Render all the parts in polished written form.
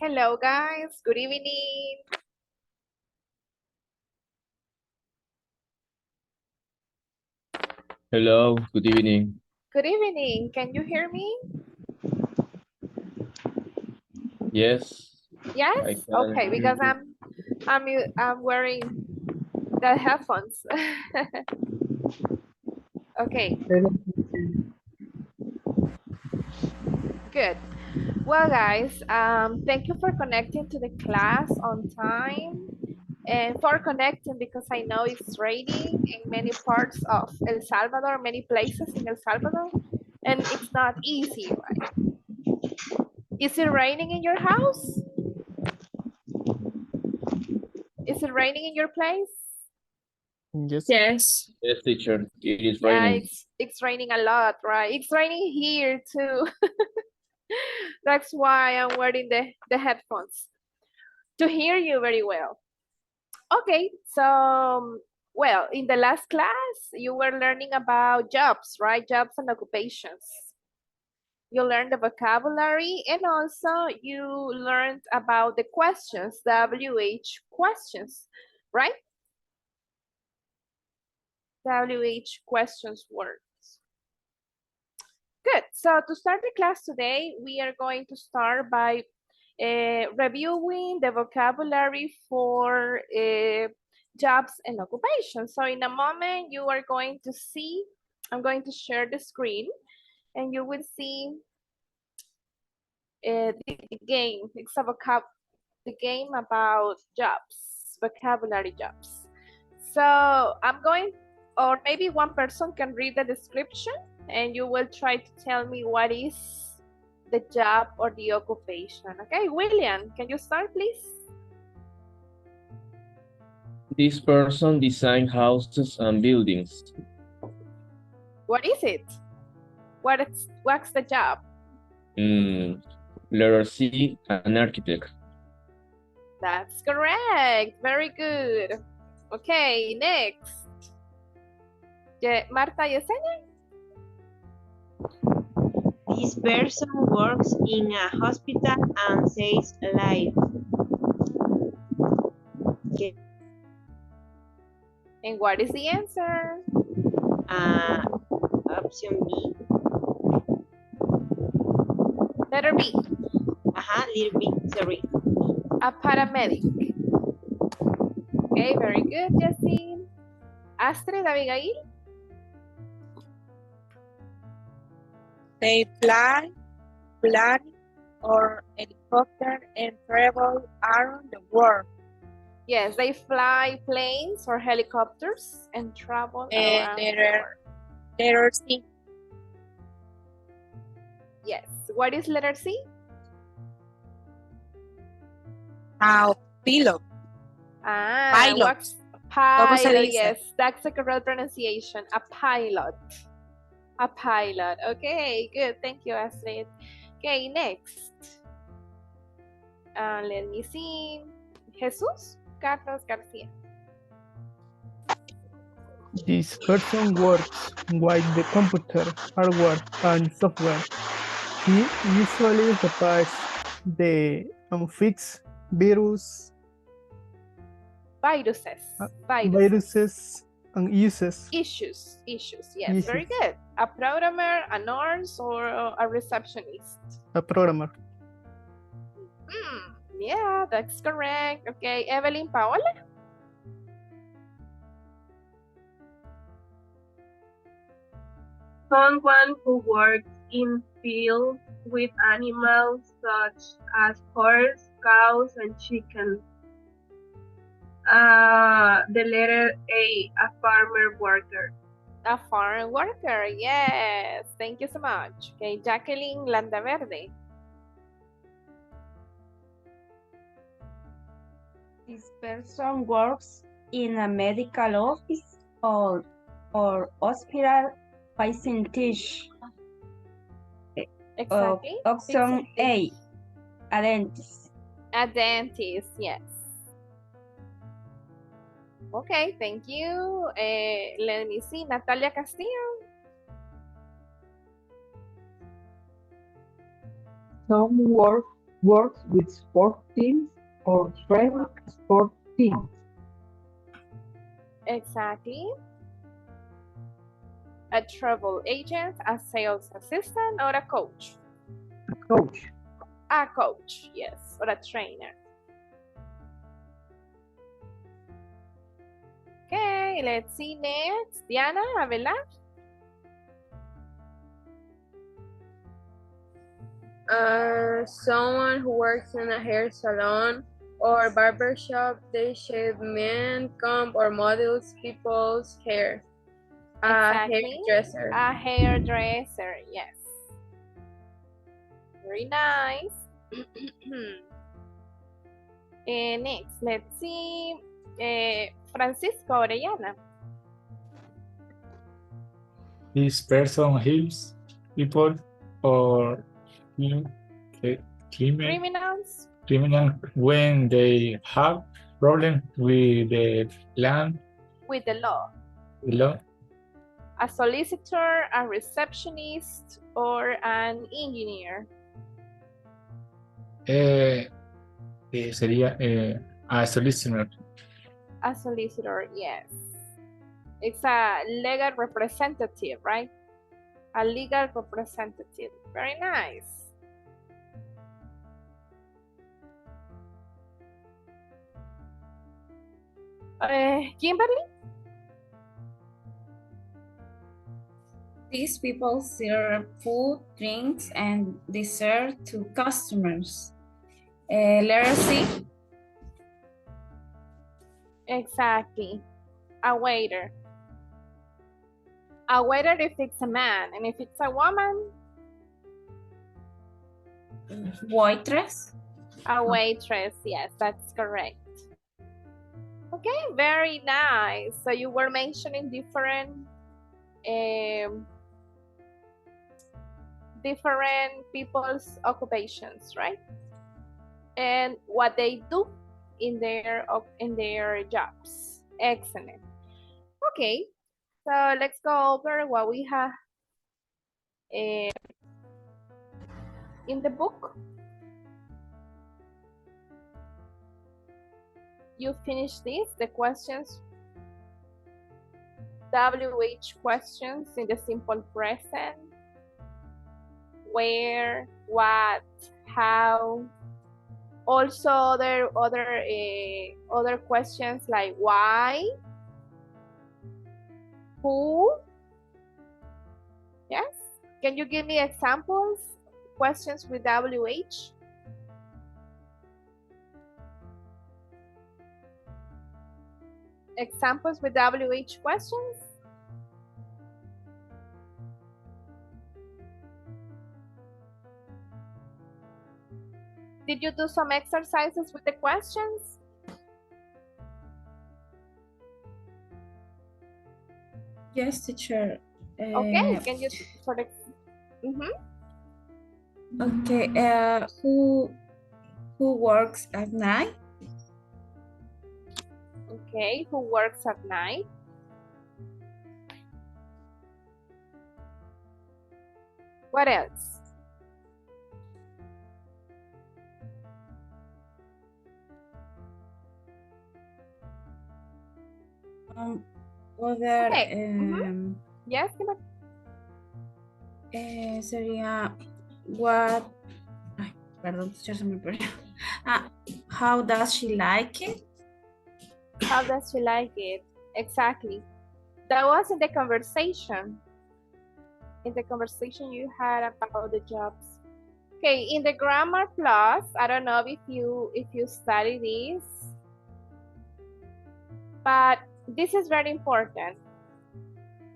Hello, guys. Good evening. Hello, good evening. Good evening. Can you hear me? Yes, Yes. I can Okay, hear because you. I'm wearing the headphones. Okay, good. Well, guys, thank you for connecting to the class on time and for connecting because I know it's raining in many parts of El Salvador, many places in El Salvador, and it's not easy, right? Is it raining in your house? Is it raining in your place? Yes. Yes. Yes, teacher, it is Yeah, raining. it's raining a lot, right? It's raining here too. That's why I'm wearing the headphones to hear you very well. Okay, so well, in the last class, you were learning about jobs, right? Jobs and occupations. You learned the vocabulary and also you learned about the questions, WH questions, right? WH questions words. Good. So to start the class today, we are going to start by reviewing the vocabulary for jobs and occupations. So in a moment, you are going to see, I'm going to share the screen and you will see the game. It's a the game about jobs, vocabulary jobs. So I'm going, or maybe one person can read the description and you will try to tell me what is the job or the occupation. Okay, William, can you start, please? This person designed houses and buildings. What is it? What's the job? Letter C, an architect. That's correct. Very good. Okay, next. Marta Yesenia? This person works in a hospital and saves life. Okay. And what is the answer? Option B. Letter B, Little bit, sorry. a paramedic. Okay, very good, Jessie. Astrid, Abigail? They fly, plane, or helicopter and travel around the world. Yes, they fly planes or helicopters and travel around the world. Letter C. Yes. What is letter C? Pilot. Pilot. What's ¿Cómo se pilot? dice? Yes, that's the correct pronunciation. A pilot. A pilot. Okay, good. Thank you, Astrid. Okay, next. Let me see. Jesus Carlos Garcia. This person works with the computer, hardware, and software. He usually repairs the unfixed Viruses. viruses and uses. Issues. Yes, very good. A programmer, a nurse, or a receptionist. A programmer. Yeah, that's correct. Okay, Evelyn Paola. Someone who works in fields with animals such as horse, cows, and chickens. The letter A farmer worker. A farm worker, yes. Thank you so much. Okay, Jacqueline Landaverde. This person works in a medical office or hospital facilities. Exactly. Option A, a dentist. A dentist, yes. Okay, thank you. Let me see, Natalia Castillo. Some works with sport teams or travel sport teams. Exactly. A travel agent, a sales assistant, or a coach? A coach. A coach, yes, or a trainer. Okay, let's see next. Diana Avelar. Someone who works in a hair salon or barber shop. They shave men, comb, or models people's hair. Exactly. Hairdresser. A hairdresser, yes. Very nice. Next, let's see. Francisco Orellana. This person helps people or Criminals. criminal when they have problems with the land. With the law. The law. A solicitor, a receptionist, or an engineer. Sería a solicitor. A solicitor, yes. It's a legal representative, right? A legal representative. Very nice. Kimberly? These people serve food, drinks, and dessert to customers. Letter C. Exactly. A waiter. A waiter if it's a man, and if it's a woman? Waitress. A waitress, yes, that's correct. Okay, very nice. So you were mentioning different people's occupations, right? And what they do in their jobs. Excellent. Okay, so let's go over what we have in the book? You finish this, the questions, WH questions in the simple present. Where, what, how. Also other questions like why, who. Yes. Can you give me examples? Questions with WH? Examples with WH questions? Did you do some exercises with the questions? Yes, teacher. Okay, can you sort of, Okay, who works at night? okay, who works at night? What else? Other, Okay. Yes, sería what, ay, perdón, teacher, se me perdió. How does she like it? how does she like it? Exactly. That was in the conversation. In the conversation you had about the jobs. Okay, in the grammar plus, I don't know if you study this, but this is very important.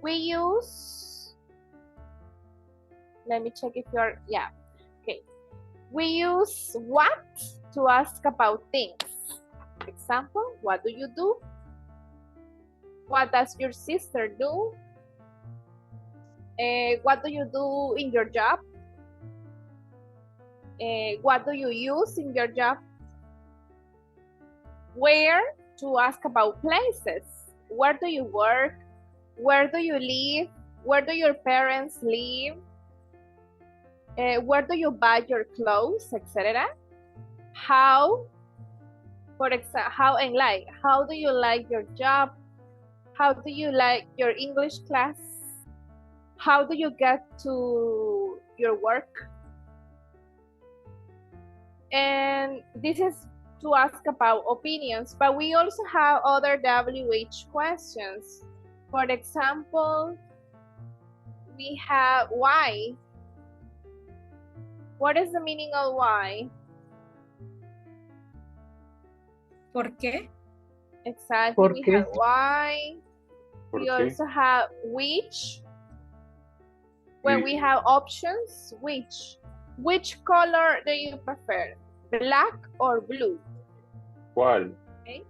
We use, let me check if you're, yeah, okay. We use what to ask about things. Example, what do you do? What does your sister do? What do you do in your job? What do you use in your job? Where, to ask about places. Where do you work? Where do you live? Where do your parents live? Where do you buy your clothes, etc.? How, for example, how do you like your job? How do you like your English class? How do you get to your work? And this is to ask about opinions, but we also have other WH questions. For example, we have why. What is the meaning of why? ¿Por qué? Exactly, ¿Por we qué? have why. We also have which. When we have options, which. Which color do you prefer? Black or blue? ¿Cuál? Okay.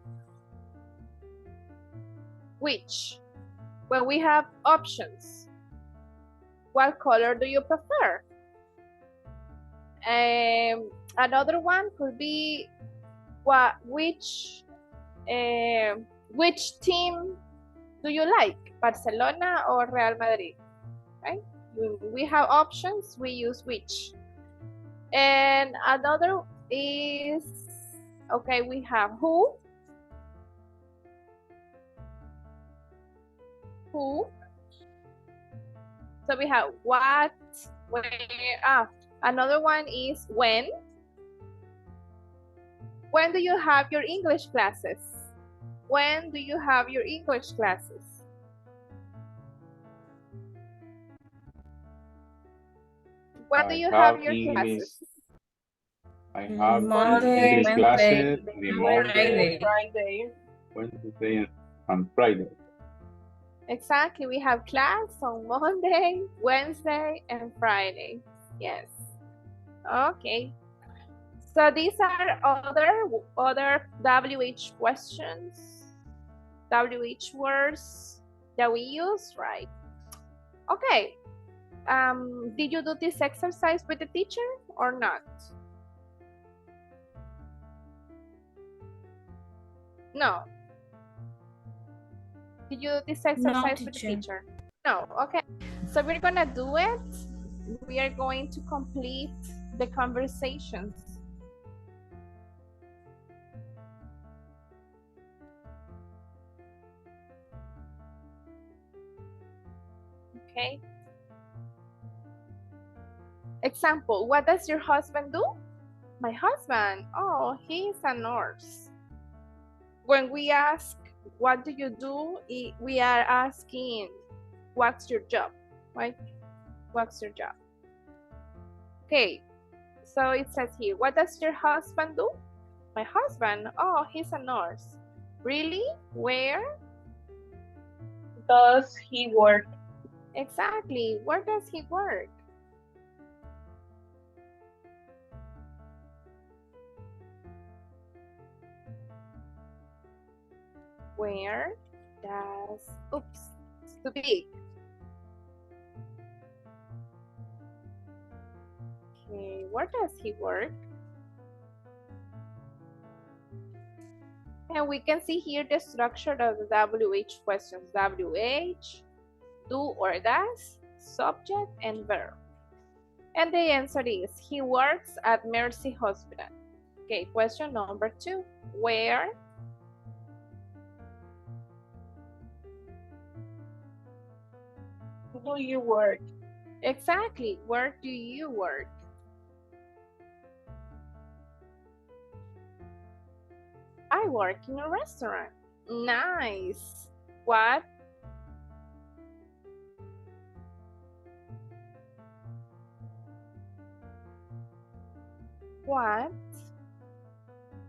Which? When we have options, what color do you prefer? Another one could be which team do you like? Barcelona or Real Madrid? Right? We have options, we use which. And another is, okay, we have who. Who. So we have what, where, another one is when. When do you have your English classes? When do you have your English classes? When do you have your classes? I have Monday, English classes Wednesday, on Monday, Friday. Wednesday, and Friday. Exactly, we have class on Monday, Wednesday, and Friday. Yes. Okay. So these are other WH questions, WH words that we use, right? Okay. Did you do this exercise with the teacher or not? No. Did you do this exercise with the teacher? No, okay. So we're gonna do it. We are going to complete the conversations. Okay. Example, what does your husband do? My husband, oh, he's a nurse. When we ask, what do you do? We are asking, what's your job, right? What's your job? Okay, so it says here, what does your husband do? My husband, oh, he's a nurse. Really? Where? Does he work? Exactly, where does he work? Where does, oops, it's too big. Okay, where does he work? And we can see here the structure of the WH questions. WH, do or does, subject, and verb. And the answer is, he works at Mercy Hospital. Okay, question number 2. Where? Do you work? Exactly, where do you work? I work in a restaurant. Nice. What? What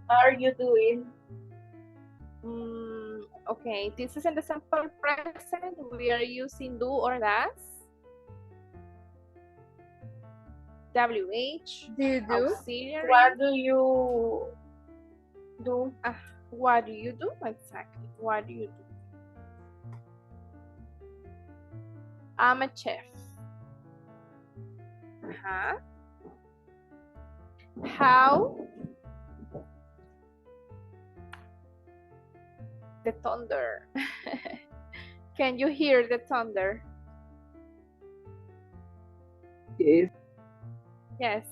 Are you doing? Okay, this is in the simple present. We are using do or does. WH, Do you do? auxiliary. What do you do? What do you do? Exactly. What do you do? I'm a chef. How? The thunder. Can you hear the thunder? Yes. Yes.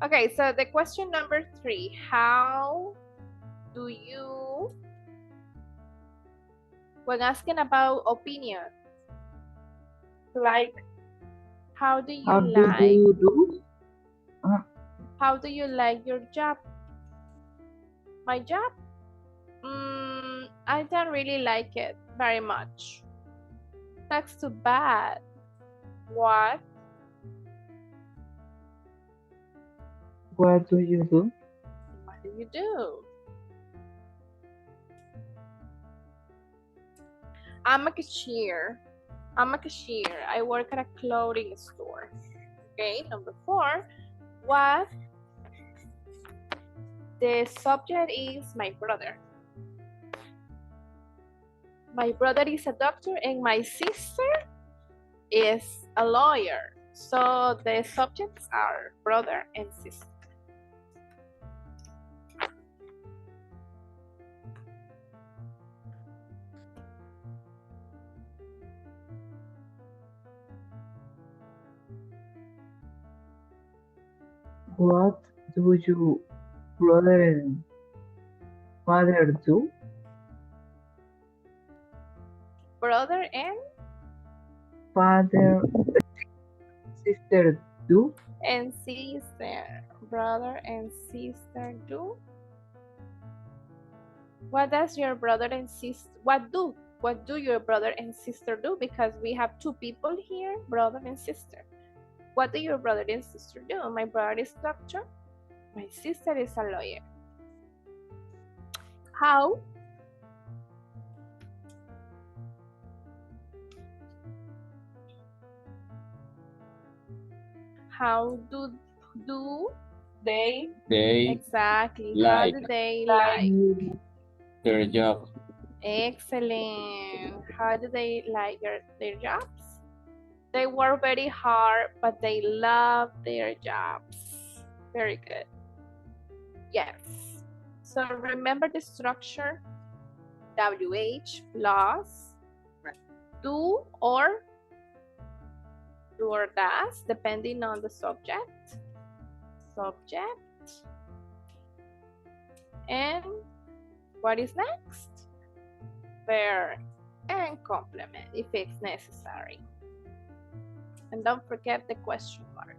Okay, so the question number 3. How do you, when asking about opinion, Like, how do you How like? do you do? How do you like your job? My job? I don't really like it very much. That's too bad. What? What do you do? What do you do? I'm a cashier. I'm a cashier. I work at a clothing store. Okay, number 4. What? The subject is my brother. My brother is a doctor and my sister is a lawyer. So the subjects are brother and sister. What do your brother and father do? Brother and? Father, sister do? And sister. Brother and sister do? What does your brother and sister, what do your brother and sister do? Because we have 2 people here, brother and sister. What do your brother and sister do? My brother is a doctor. My sister is a lawyer. How? How do they exactly? like How do they like? their job. Excellent. How do they like their jobs? They work very hard, but they love their jobs. Very good. Yes. So remember the structure. WH plus do or does, depending on the subject. subject. And what is next? Verb and complement if it's necessary. And don't forget the question mark.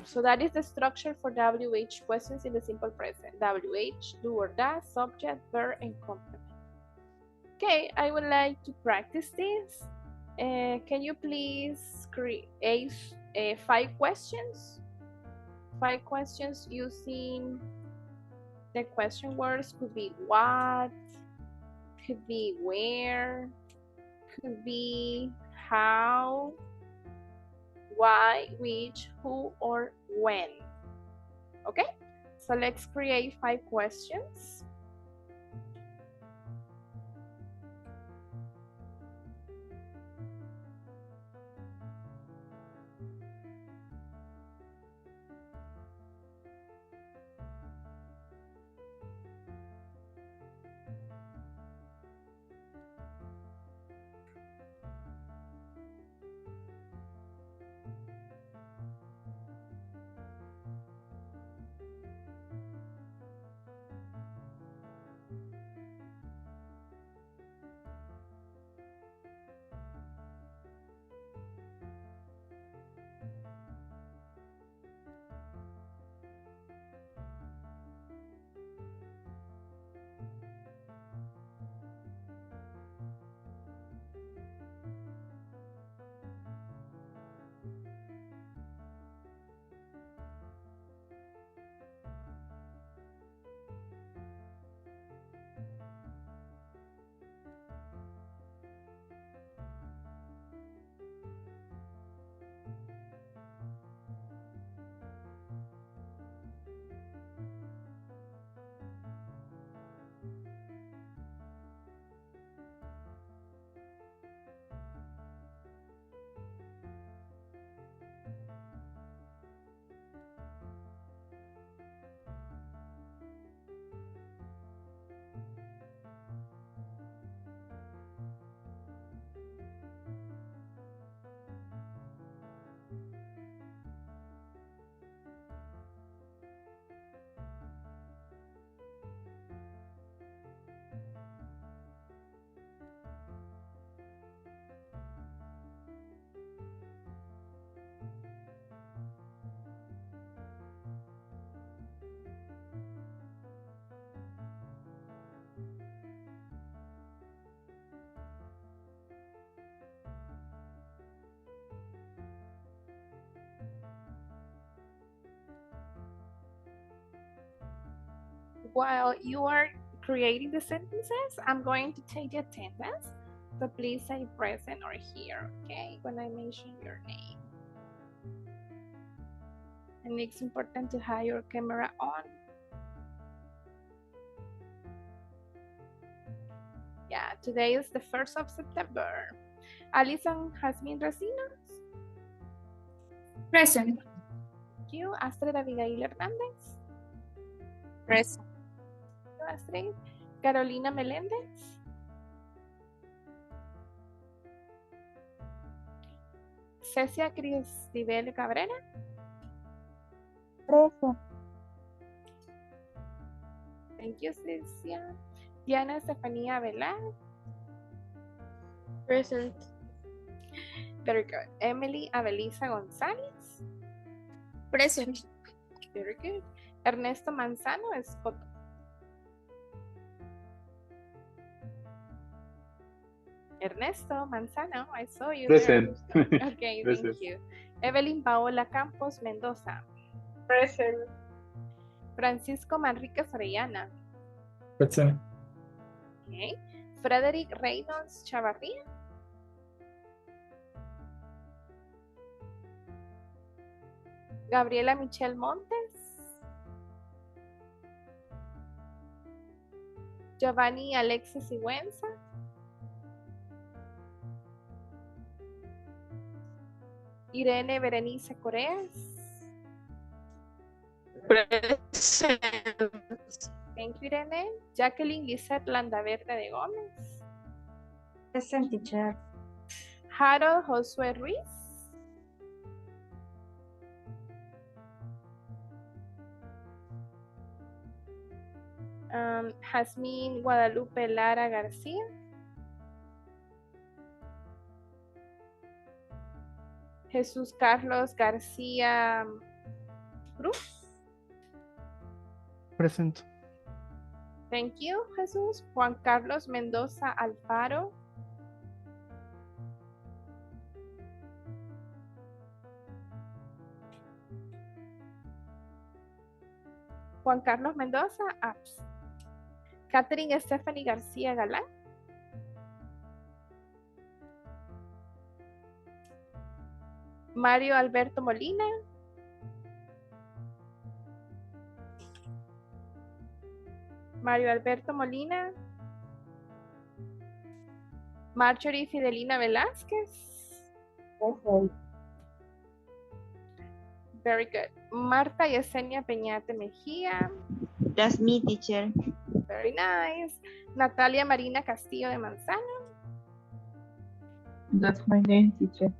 So that is the structure for WH questions in the simple present. WH, do or does, subject, verb, and complement. Okay, I would like to practice this. Can you please create 5 questions? 5 questions using the question words. Could be what, could be where, could be how, why, which, who, or when. Okay, so let's create 5 questions. While you are creating the sentences, I'm going to take the attendance. So please say present or here, okay, when I mention your name. And it's important to have your camera on. Yeah, today is the 1st of September. Alison Jasmine Recinos. Present. Thank you. Astrid Abigail Hernández. Present. Thank you, Astrid. Carolina Meléndez. Cecia Cristibel Cabrera. Present. Thank you, Cecia. Diana Estefanía Velar. Present. Very good. Emily Abelisa González. Present. Very good. Ernesto Manzano Escoto. Ernesto Manzano, I saw you Present. there. Okay, Present. thank you. Evelyn Paola Campos Mendoza. Present. Francisco Manriquez Orellana. Present. Okay. Frederick Reynolds Chavarría. Gabriela Michelle Montes. Giovanni Alexis Sigüenza. Irene Berenice Coreas. Present. Thank you, Irene. Jacqueline Lizette Landaverde de Gómez. Present, teacher. Harold Josué Ruiz. Jazmín Guadalupe Lara García. Jesús Carlos García Cruz. Present. Thank you, Jesús. Juan Carlos Mendoza Alfaro. Juan Carlos Mendoza, abs. Catherine Stephanie García Galán. Mario Alberto Molina. Mario Alberto Molina. Marjorie Fidelina Velázquez. Very good. Marta Yesenia Peñate Mejía. That's me, teacher. Very nice. Natalia Marina Castillo de Manzano. That's my name, teacher.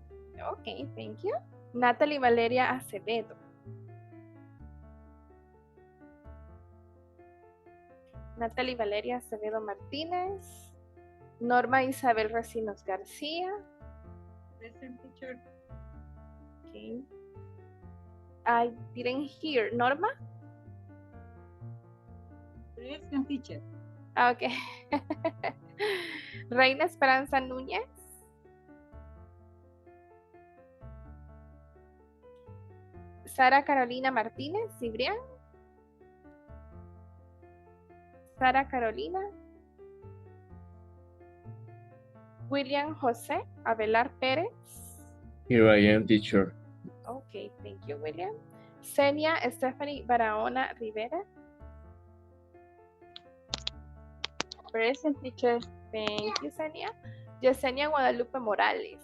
Okay, thank you. Natalie Valeria Acevedo. Natalie Valeria Acevedo Martínez. Norma Isabel Recinos García. Present, teacher. Okay. I didn't hear. Norma? Present, teacher. Okay. Reina Esperanza Núñez. Sara Carolina Martínez Cibrián. Sara Carolina. William José Avelar Pérez. Here I am, teacher. Okay, thank you, William. Senia Stephanie Barahona Rivera. Present, teacher. Thank you, Senia. Yesenia Guadalupe Morales.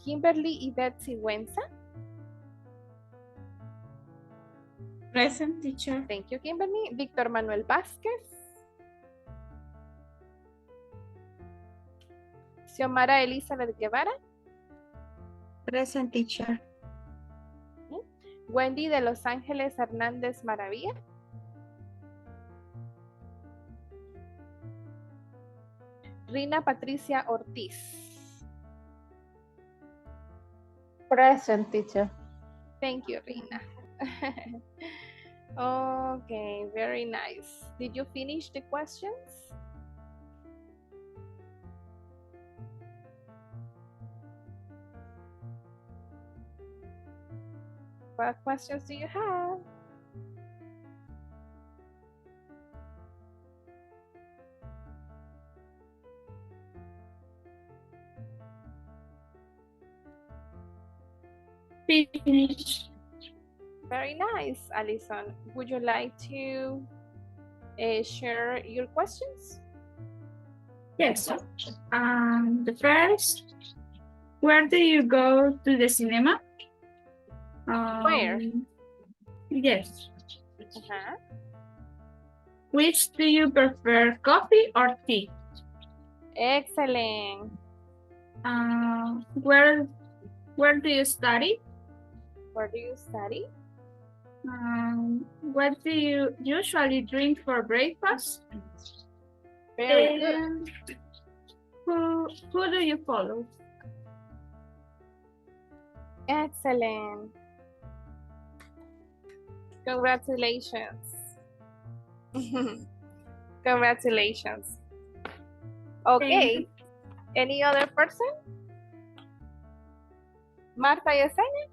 Kimberly Yvette Sigüenza. Present, teacher. Thank you, Kimberly. Víctor Manuel Vázquez. Xiomara Elizabeth Guevara. Present, teacher. Wendy de Los Ángeles Hernández Maravilla. Rina Patricia Ortiz. Present, teacher. Thank you, Rina. Okay, very nice. Did you finish the questions? What questions do you have? Finish. Very nice, Alison. Would you like to share your questions? Yes. The first, where do you go to the cinema? Where? Yes. Uh-huh. Which do you prefer, coffee or tea? Excellent. Where do you study? Where do you study? What do you usually drink for breakfast? Very good. And who do you follow? Excellent. Congratulations. Congratulations. Okay. Any other person? Marta Yesenia?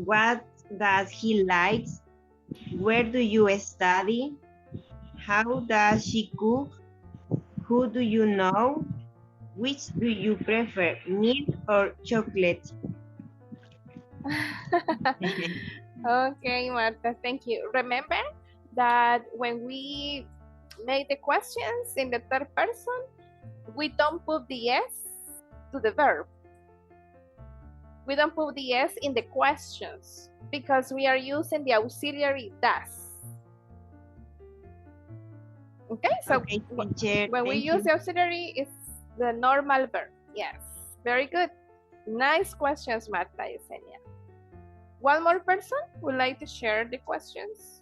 What does he like? Where do you study? How does she cook? Who do you know? Which do you prefer, milk or chocolate? Okay, Marta, thank you. Remember that when we make the questions in the third person, we don't put the S to the verb. We don't put the S in the questions because we are using the auxiliary does. Okay, so Okay, teacher, when we thank use you. the auxiliary, it's the normal verb. Yes, very good. Nice questions, Marta Yesenia. One more person would like to share the questions?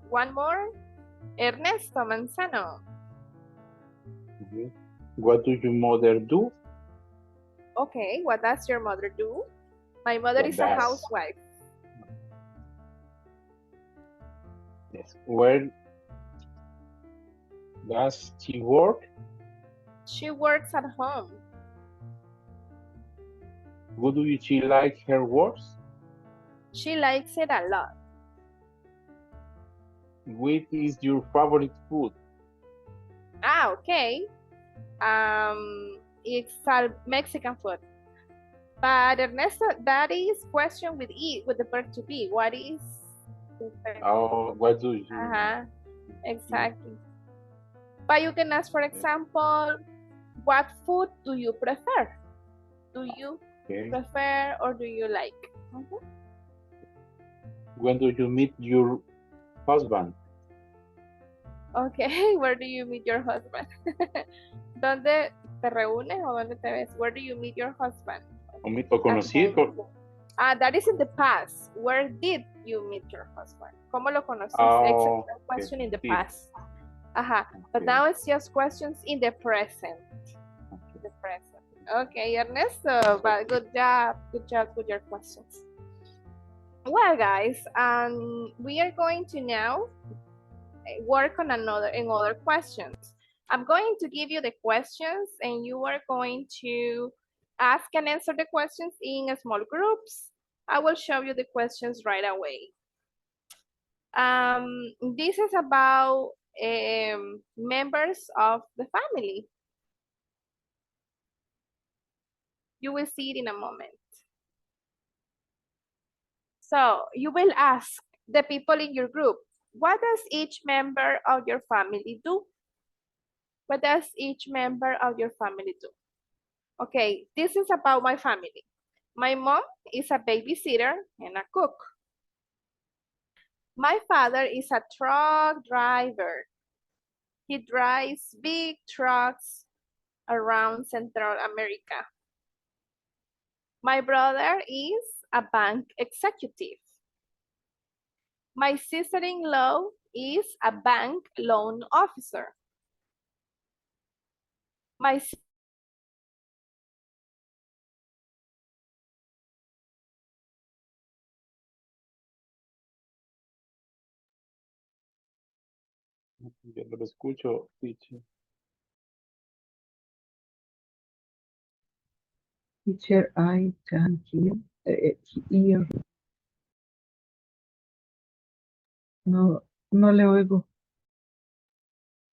One more? Ernesto Manzano. Mhm. What do your mother do? Okay, what does your mother do? My mother What is a does? housewife. Yes. Where does she work? She works at home. Would she like her works? She likes it a lot. What is your favorite food? Ah, okay. It's Mexican food. But Ernesto, that is question with E, with the verb to be. What is? Oh, what do you? Exactly. But you can ask, for example, what food do you prefer? Do you prefer or do you like? When do you meet your husband? Okay, where do you meet your husband? ¿Dónde te reúnes o dónde te ves? Where do you meet your husband? O conocí. That is in the past. Where did you meet your husband? ¿Cómo lo conociste? Oh, Except question in the sí. past. But now it's just questions in the present. The present. Okay, Ernesto, but good job with your questions. Well, guys, we are going to now work on other questions. I'm going to give you the questions and you are going to ask and answer the questions in small groups. I will show you the questions right away. This is about members of the family. You will see it in a moment. So you will ask the people in your group, what does each member of your family do? What does each member of your family do? Okay, this is about my family. My mom is a babysitter and a cook. My father is a truck driver. He drives big trucks around Central America. My brother is a bank executive. My sister-in-law is a bank loan officer. My Yo no lo escucho, teacher. Teacher, I can hear. No, no le oigo.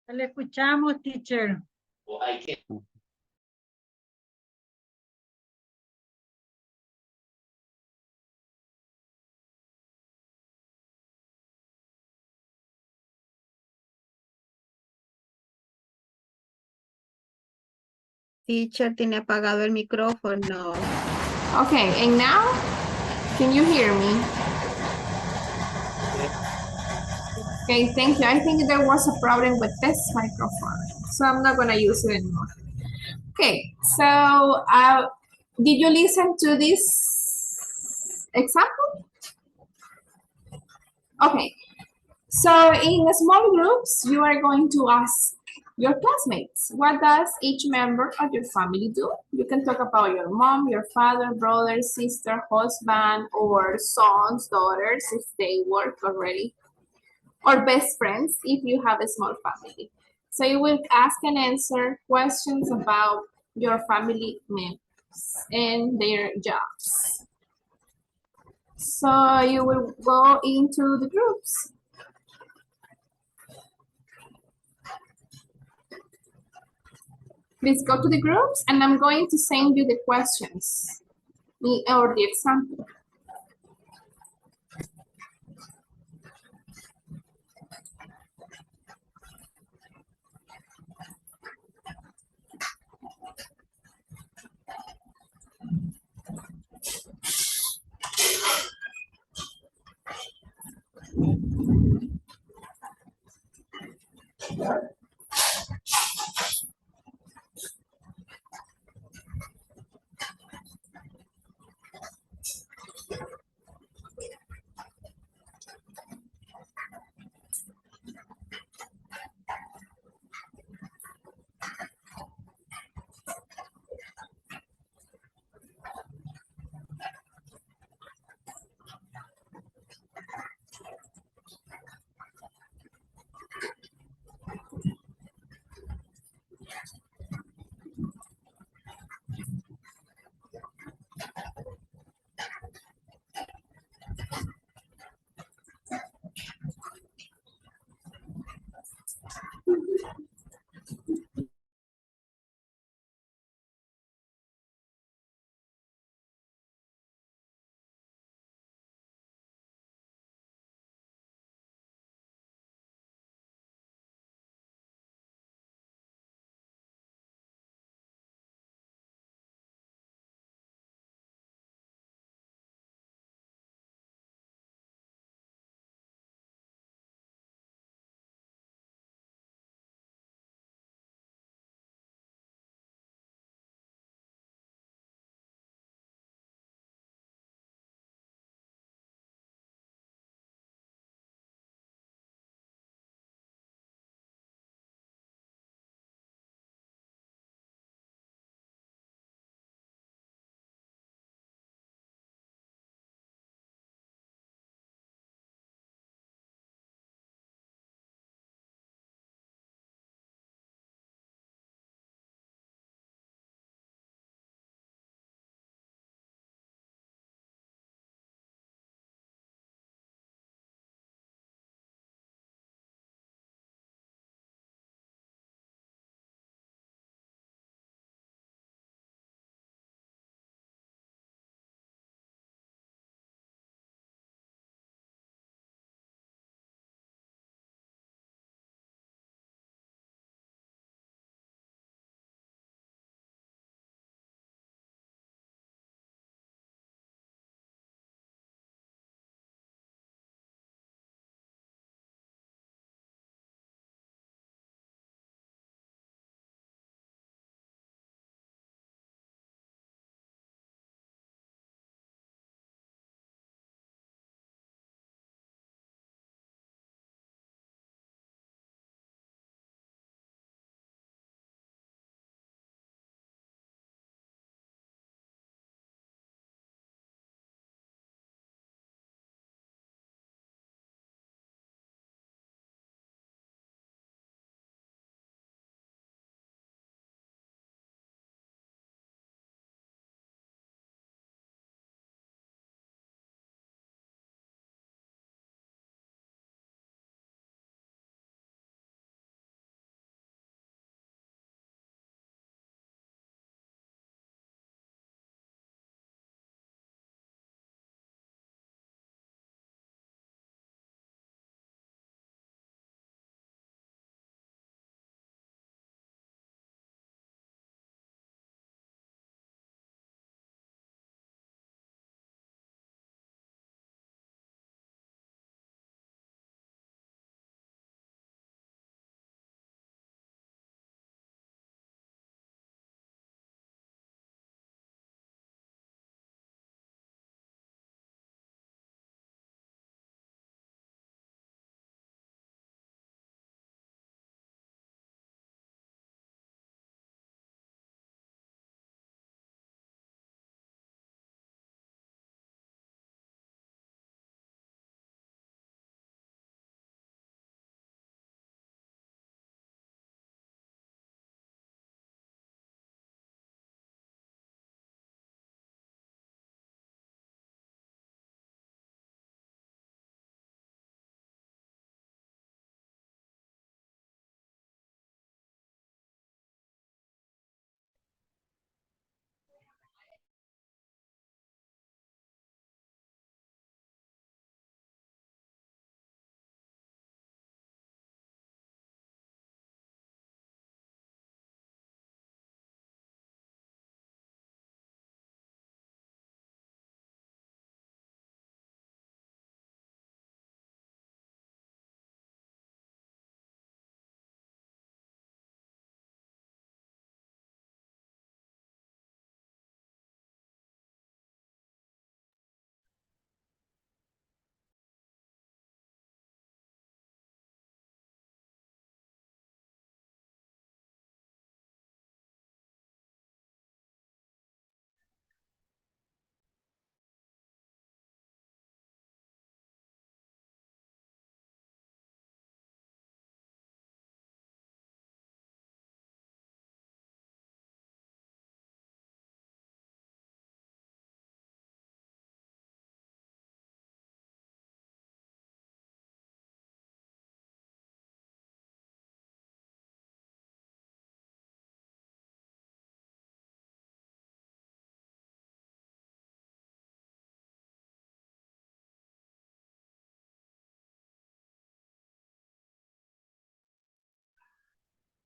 No le escuchamos, teacher. Teacher tiene apagado el micrófono. Okay, and now, can you hear me? Okay, thank you. I think there was a problem with this microphone, so I'm not gonna use it anymore. Okay, so did you listen to this example? Okay, so in small groups, you are going to ask your classmates, what does each member of your family do? You can talk about your mom, your father, brother, sister, husband, or sons, daughters, if they work already, or best friends, if you have a small family. So you will ask and answer questions about your family members and their jobs. So you will go into the groups. Please go to the groups and I'm going to send you the questions or the example.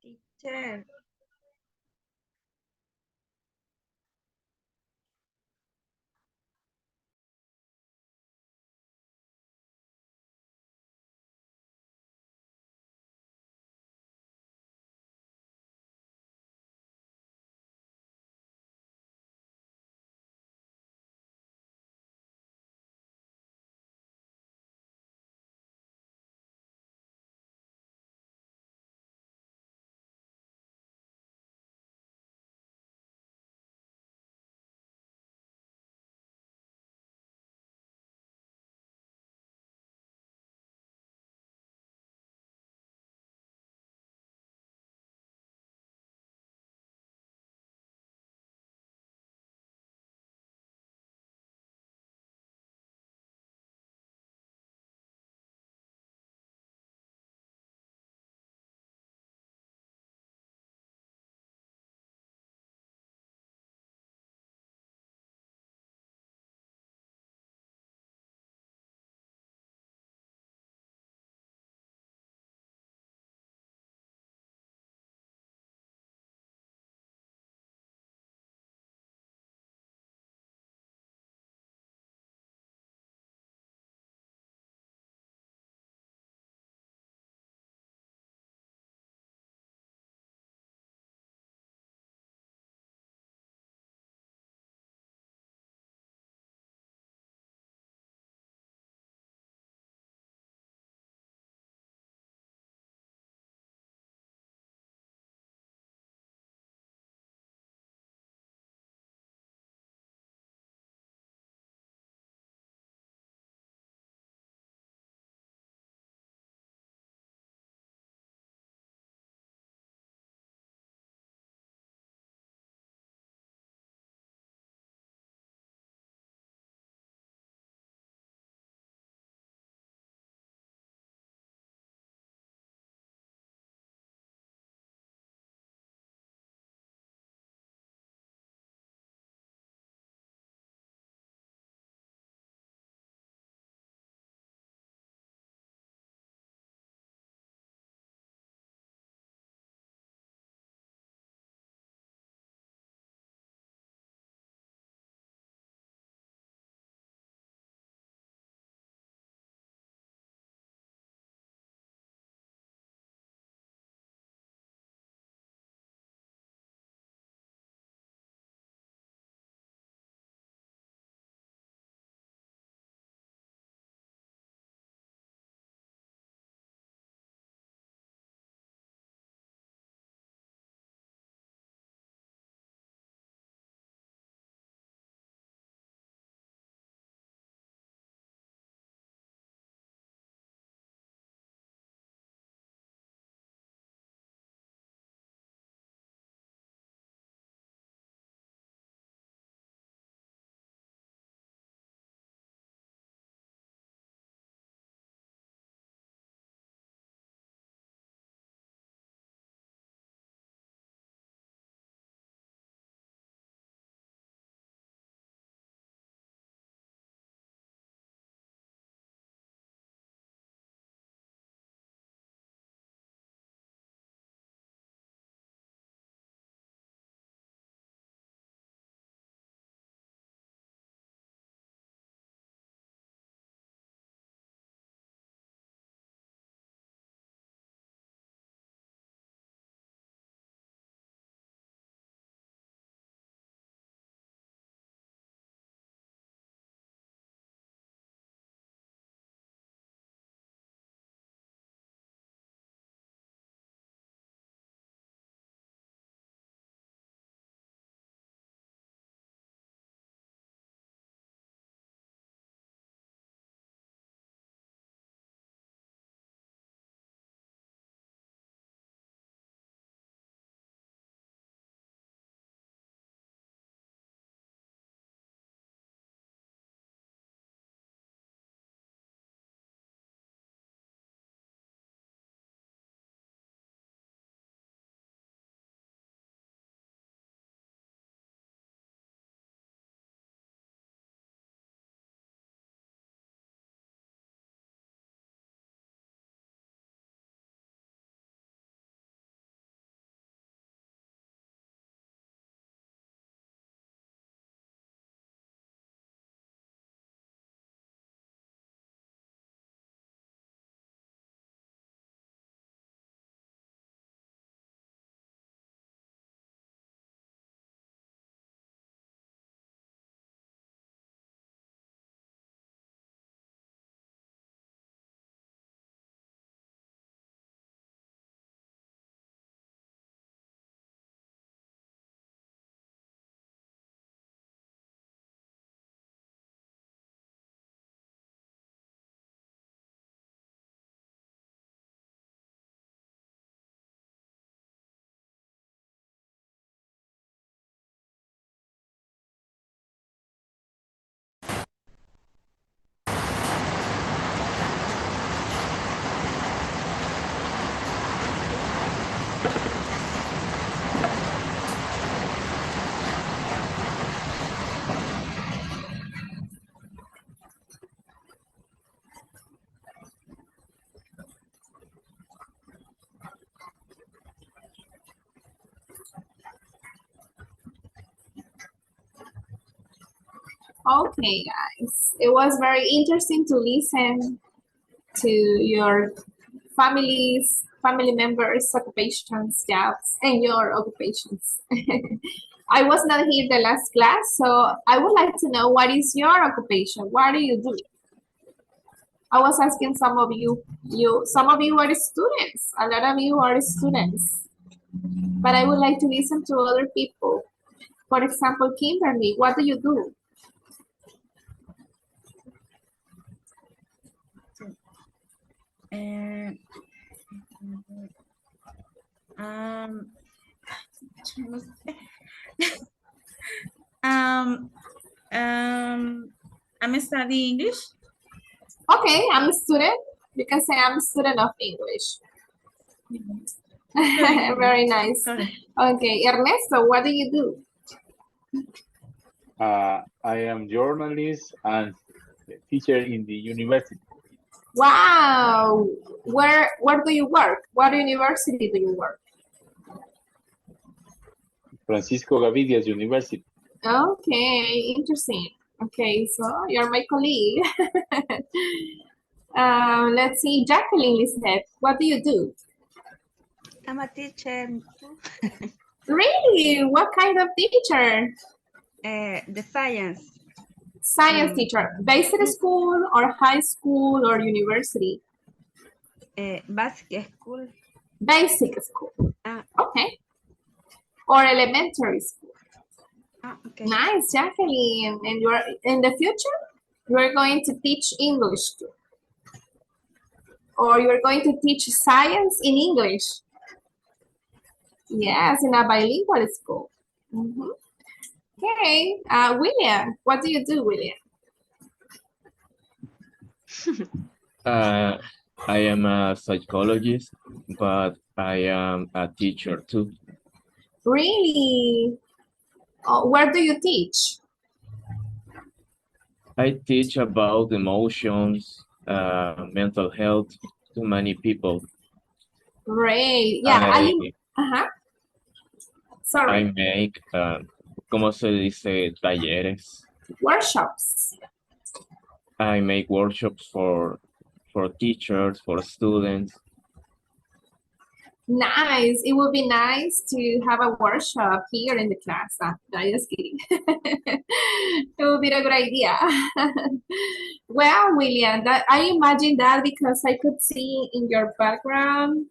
Teacher. Okay, guys. It was very interesting to listen to your family members, occupations, jobs, and your occupations. I was not here the last class, so I would like to know what is your occupation? What do you do? I was asking some of you are students. A lot of you are students. But I would like to listen to other people. For example, Kimberly, what do you do? Um, um, I'm studying English. Okay, I'm a student. You can say I'm a student of English. Very nice. Okay, Ernesto, what do you do? I am journalist and teacher in the university. Wow. Where do you work? What university do you work? Francisco Gavidias University. Okay, interesting. Okay, so you're my colleague. Let's see, Jacqueline Lisette, what do you do? I'm a teacher. Really? What kind of teacher? The science. Science teacher. Basic school or high school or university? Basic school. Basic school. Okay. Or elementary school. Okay. Nice, Jacqueline. And you're in the future, you're going to teach English too. Or you're going to teach science in English. Yes, in a bilingual school. Okay, William, what do you do, William? I am a psychologist, but I am a teacher too. Really? Where do you teach? I teach about emotions, mental health to many people. Great. Yeah, Sorry. I make, ¿cómo se dice? Talleres. Workshops. I make workshops for teachers, for students. Nice. It would be nice to have a workshop here in the class. No, just kidding. It would be a good idea. Well, William, I imagine that because I could see in your background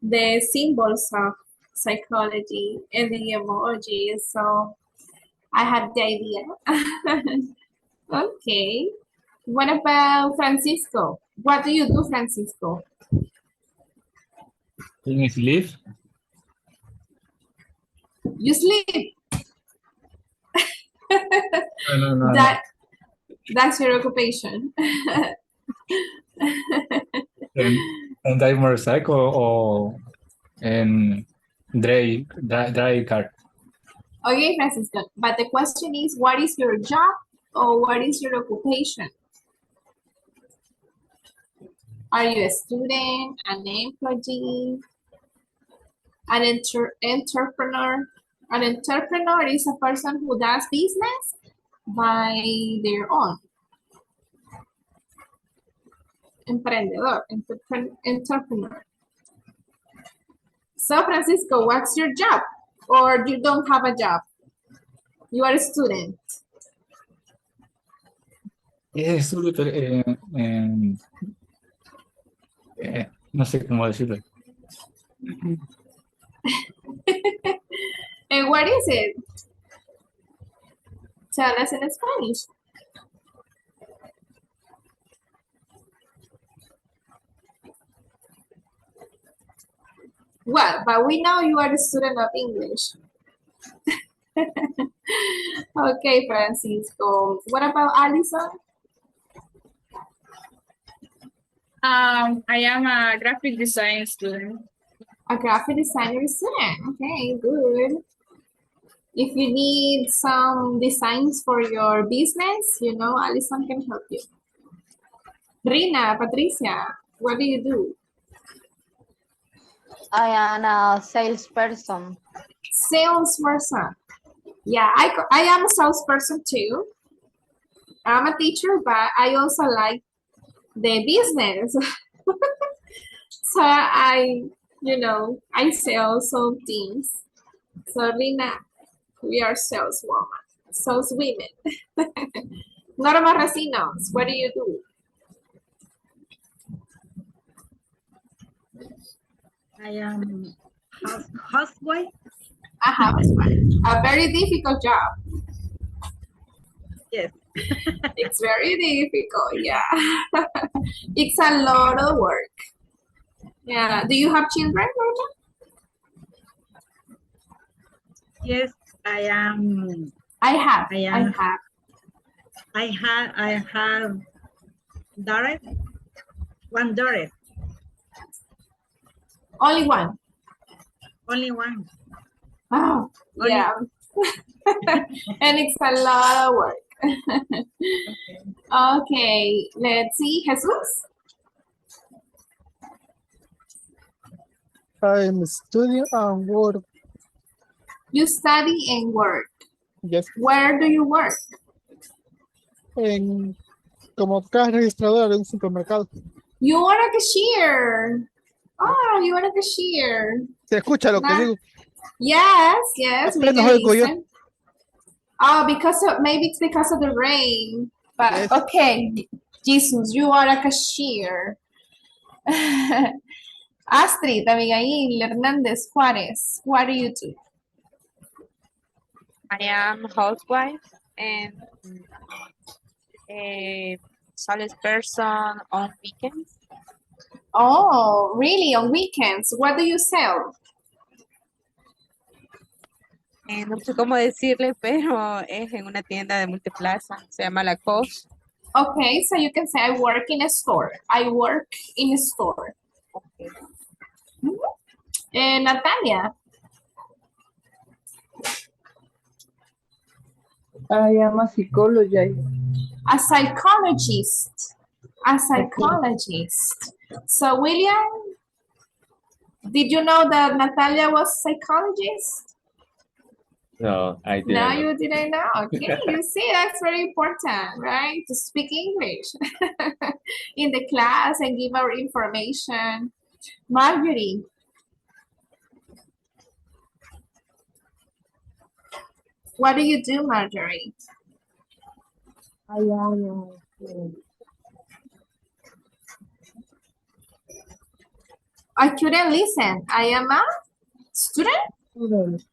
the symbols of psychology and the emojis, so I had the idea. Okay. What about Francisco? What do you do, Francisco? In sleep. You sleep. No. That's your occupation. And I motorcycle or and drive car. Okay, Francisco, but the question is, what is your job or what is your occupation? Are you a student, an employee, an entrepreneur? An entrepreneur is a person who does business by their own. Emprendedor, entrepreneur. So, Francisco, what's your job? Or you don't have a job? You are a student. Es no sé cómo decirlo. And what is it? Tell us in Spanish. Well, but we know you are a student of English. Okay, Francisco. What about Alison? I am a graphic design student. A graphic designer student. Okay, good. If you need some designs for your business, you know, Alison can help you. Rina, Patricia, what do you do? I am a salesperson. Salesperson. Yeah, I am a salesperson too. I'm a teacher, but I also like the business. So I sell some things. So Lina, we are saleswoman, saleswomen. Norma Racinos, what do you do? I am housewife. A housewife. A very difficult job. Yes. It's very difficult, yeah. It's a lot of work. Yeah. Do you have children, Rocio? Yes, I am. I have. I have daughter. One daughter. Only one. Only one. Oh, yeah. And it's a lot of work. Okay, let's see. Jesus? I'm studying and work. You study and work. Yes. Where do you work? Como caja registradora de un supermercado. You are a cashier. Oh, you are a cashier. ¿Se escucha lo que digo? Yes, we Apenas can oigo yo. listen. Oh, maybe it's because of the rain. But Yes. okay, Jesus, you are a cashier. Astrid, Abigail, Hernández, Juárez, what do you do? I am housewife and a salesperson on weekends. Oh, really? On weekends? What do you sell? No sé cómo decirle, pero es en una tienda de multiplaza. Se llama la Clase. Okay, so you can say I work in a store. I work in a store. Okay. Natalia. I am a psychologist. A psychologist. A psychologist. So William, did you know that Natalia was psychologist? No, I didn't. No, know. you didn't know. Okay, you see, that's very important, right? To speak English in the class and give our information. Marjorie. What do you do, Marjorie? I am I couldn't listen. I am a student? student.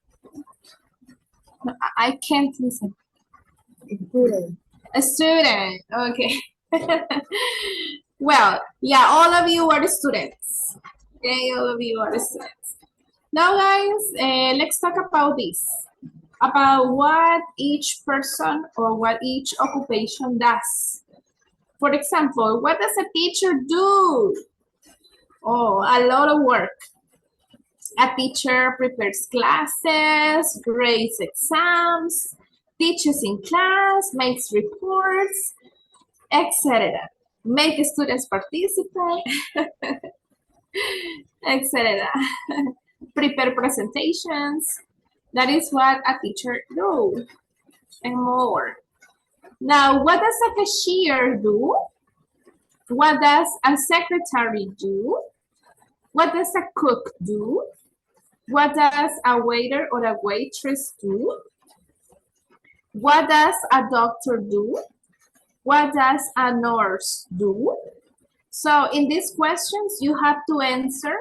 I can't listen. Student. A student, okay. Well, yeah, all of you are students. Okay, all of you are students. Now, guys, let's talk about this. About what each person or what each occupation does. For example, what does a teacher do? Oh, a lot of work. A teacher prepares classes, grades exams, teaches in class, makes reports, etc. Make students participate, etc. Prepare presentations. That is what a teacher do, and more. Now, what does a cashier do? What does a secretary do? What does a cook do? What does a waiter or a waitress do? What does a doctor do? What does a nurse do? So in these questions, you have to answer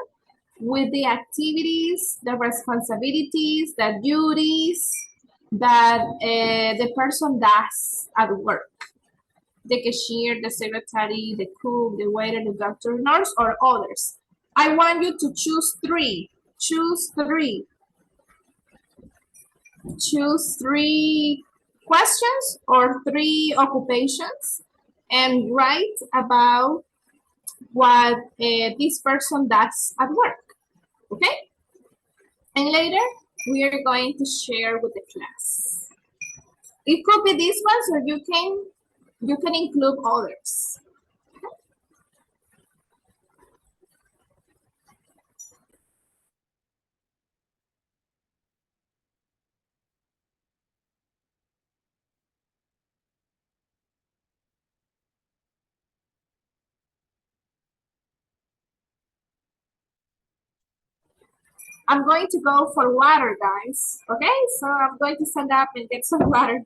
with the activities, the responsibilities, the duties that the person does at work. The cashier, the secretary, the cook, the waiter, the doctor, nurse, or others. I want you to choose three. Choose three. Choose three questions or three occupations and write about what this person does at work. Okay? And later, we are going to share with the class. It could be these ones, or you can include others. I'm going to go for water, guys. Okay, so I'm going to stand up and get some water.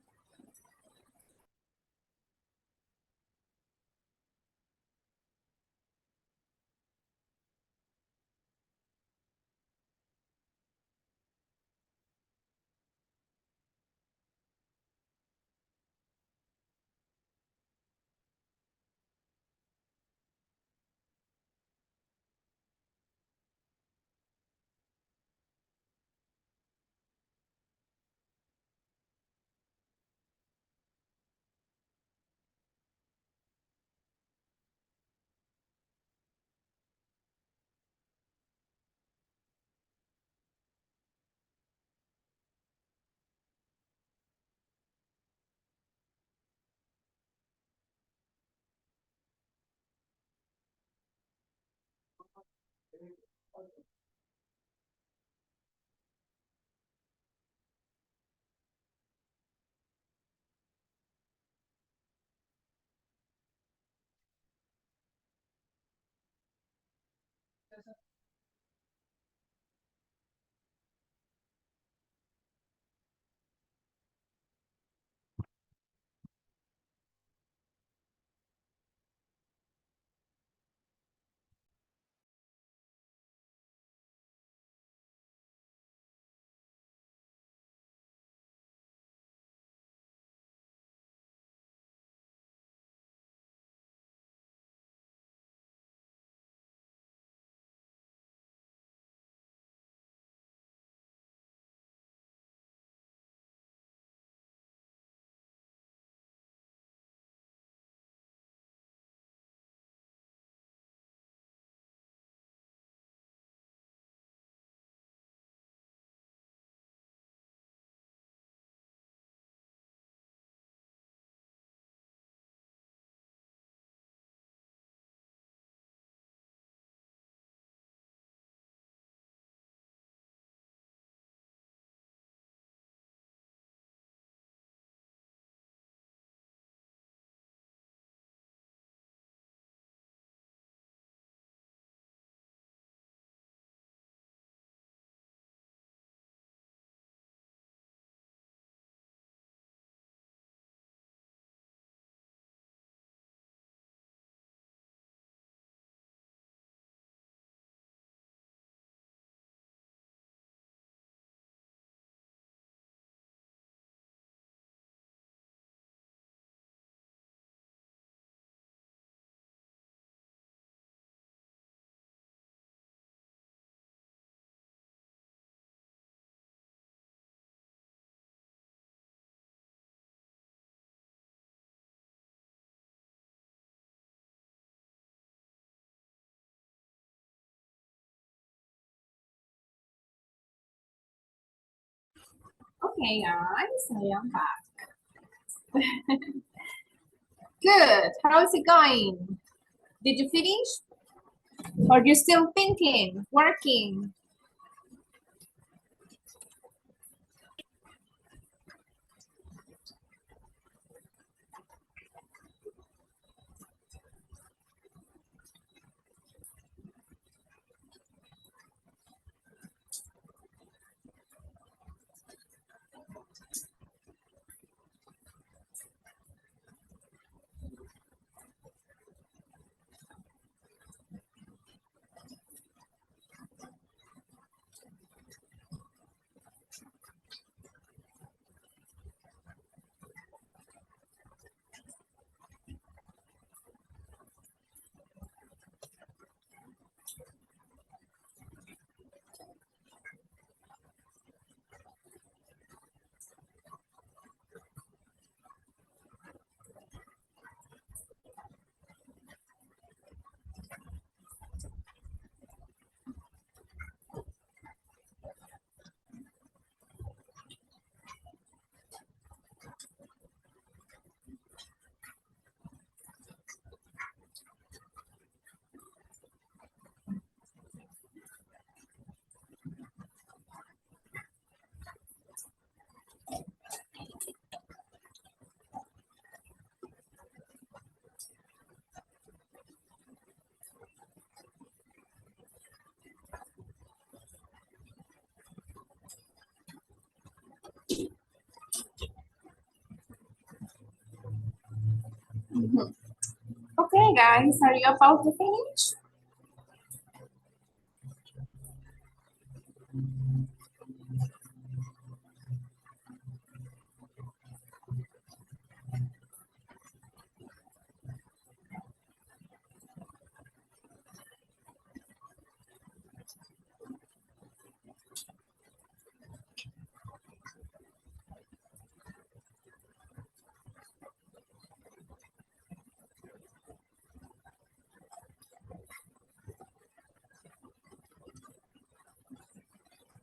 Okay, guys, I am back. Good. How is it going? Did you finish? Or you still thinking, working? Mhm. Okay, guys, are you about to finish?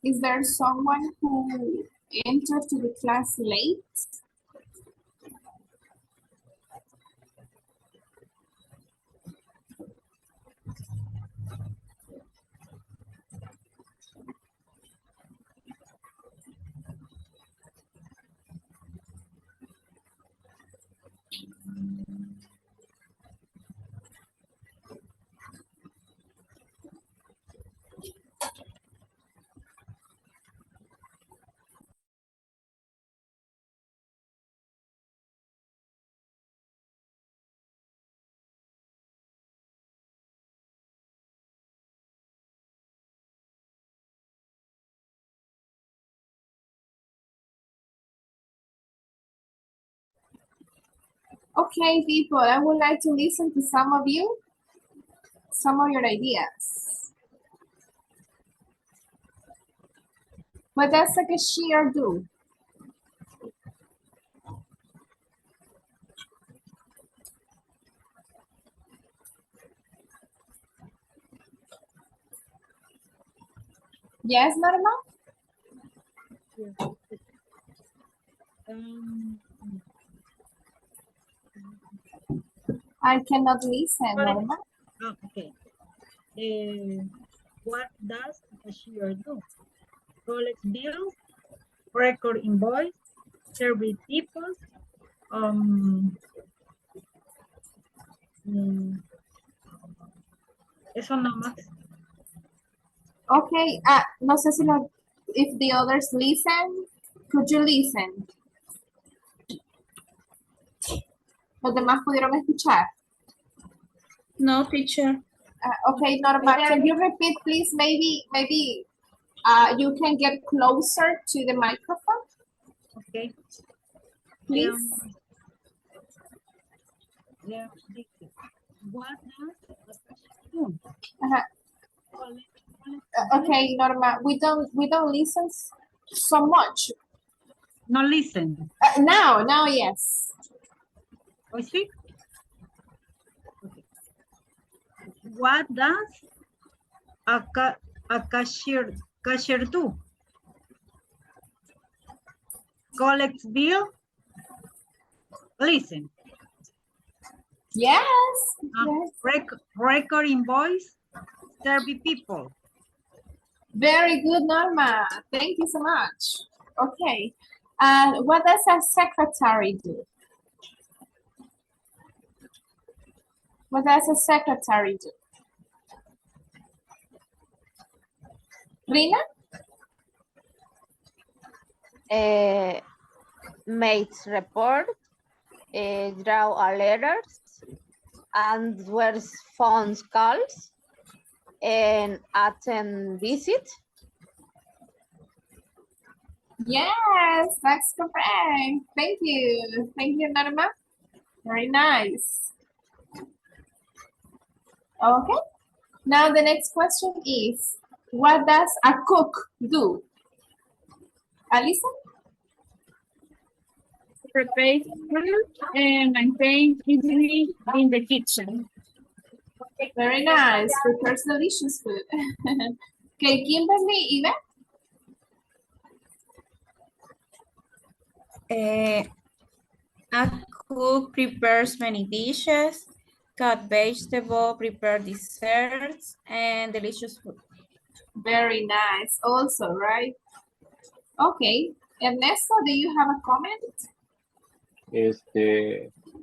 Is there someone who entered to the class late? Okay, people, I would like to listen to some of you, some of your ideas. What does a cashier do? Yes, Norma? Um, I cannot listen, what is- Norma. okay. What does a cashier do? Collect bills, record invoice, service people, um, mm, eso nomás. Okay, no sé si if the others listen, could you listen? ¿Los demás pudieron escuchar? No, teacher. Okay, Norma, can you repeat, please? Maybe you can get closer to the microphone, Okay. please. Yeah, what does a cashier do? Uh-huh. Collect Okay, Norma, we don't listen so much. No listen. Now, yes. Oh, sí? Okay. What does a cashier do? Collects bill. Listen. Yes. Record invoice. Serve people. Very good, Norma. Thank you so much. Okay. And what does a secretary do? What does a secretary do? Rina? Makes report, draw a letters, answers phone calls, and attend visit. Yes, that's correct. Thank you. Thank you, Norma. Very nice. Okay. Now the next question is, what does a cook do? Alisa? Prepare food and maintain hygiene in the kitchen. Very nice. Prepares delicious food. Okay, Kimberly, Eva? A cook prepares many dishes, cut vegetable, prepare desserts, and delicious food. Very nice also, right? Okay. Ernesto, do you have a comment?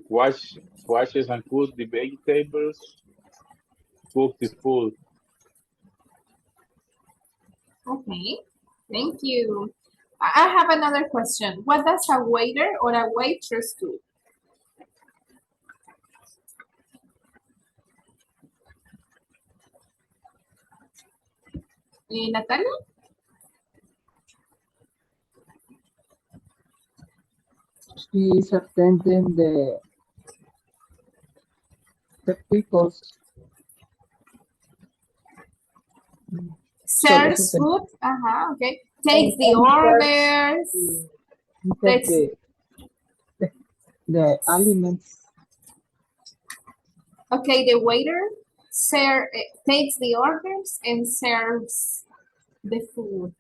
Washes and cooks the vegetables, cook the food. Okay, thank you. I have another question. What does a waiter or a waitress do? Natalia? She is attending the people's Serves food. Okay. Takes the orders. Takes the aliments. Okay, the waiter takes the orders and serves the food.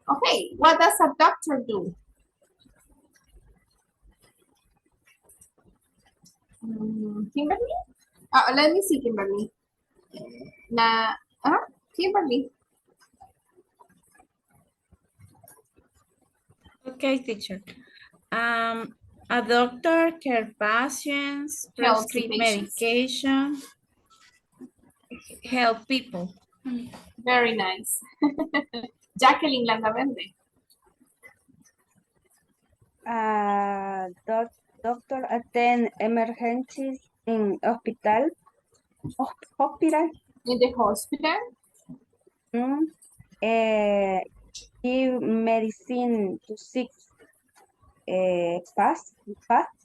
Okay, what does a doctor do? Kimberly? Let me see, Kimberly. Kimberly. Okay, teacher. A doctor care patients, Helps the prescribe patients. medication, help people. Very nice. Jacqueline Landaverde. Doctor attend emergencies in hospital. In the hospital. Give medicine to sick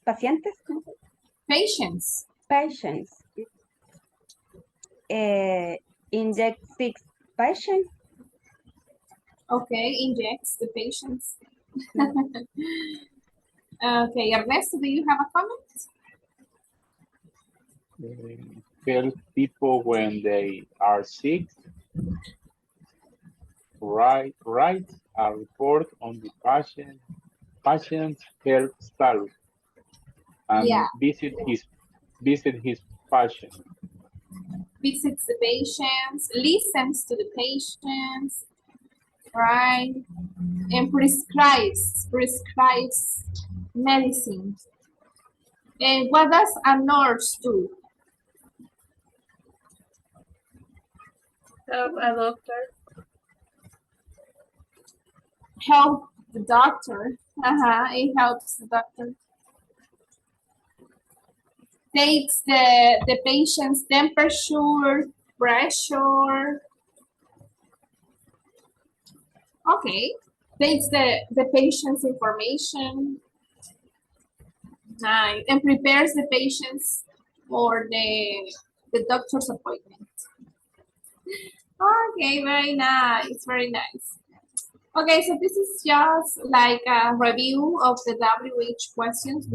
pacientes. Patients. Inject sick patients. Okay, injects the patients. Okay, Ernesto, do you have a comment? Help people when they are sick. Write a report on the patient's health status and visit his patient. Visits the patients, listens to the patients, right? And prescribes medicine. And what does a nurse do? Help a doctor. Help the doctor. It helps the doctor. Takes the patient's temperature, pressure. Okay. Takes the patient's information. Nice. And prepares the patients for the doctor's appointment. Okay, very nice, very nice. Okay, so this is just like a review of the WH questions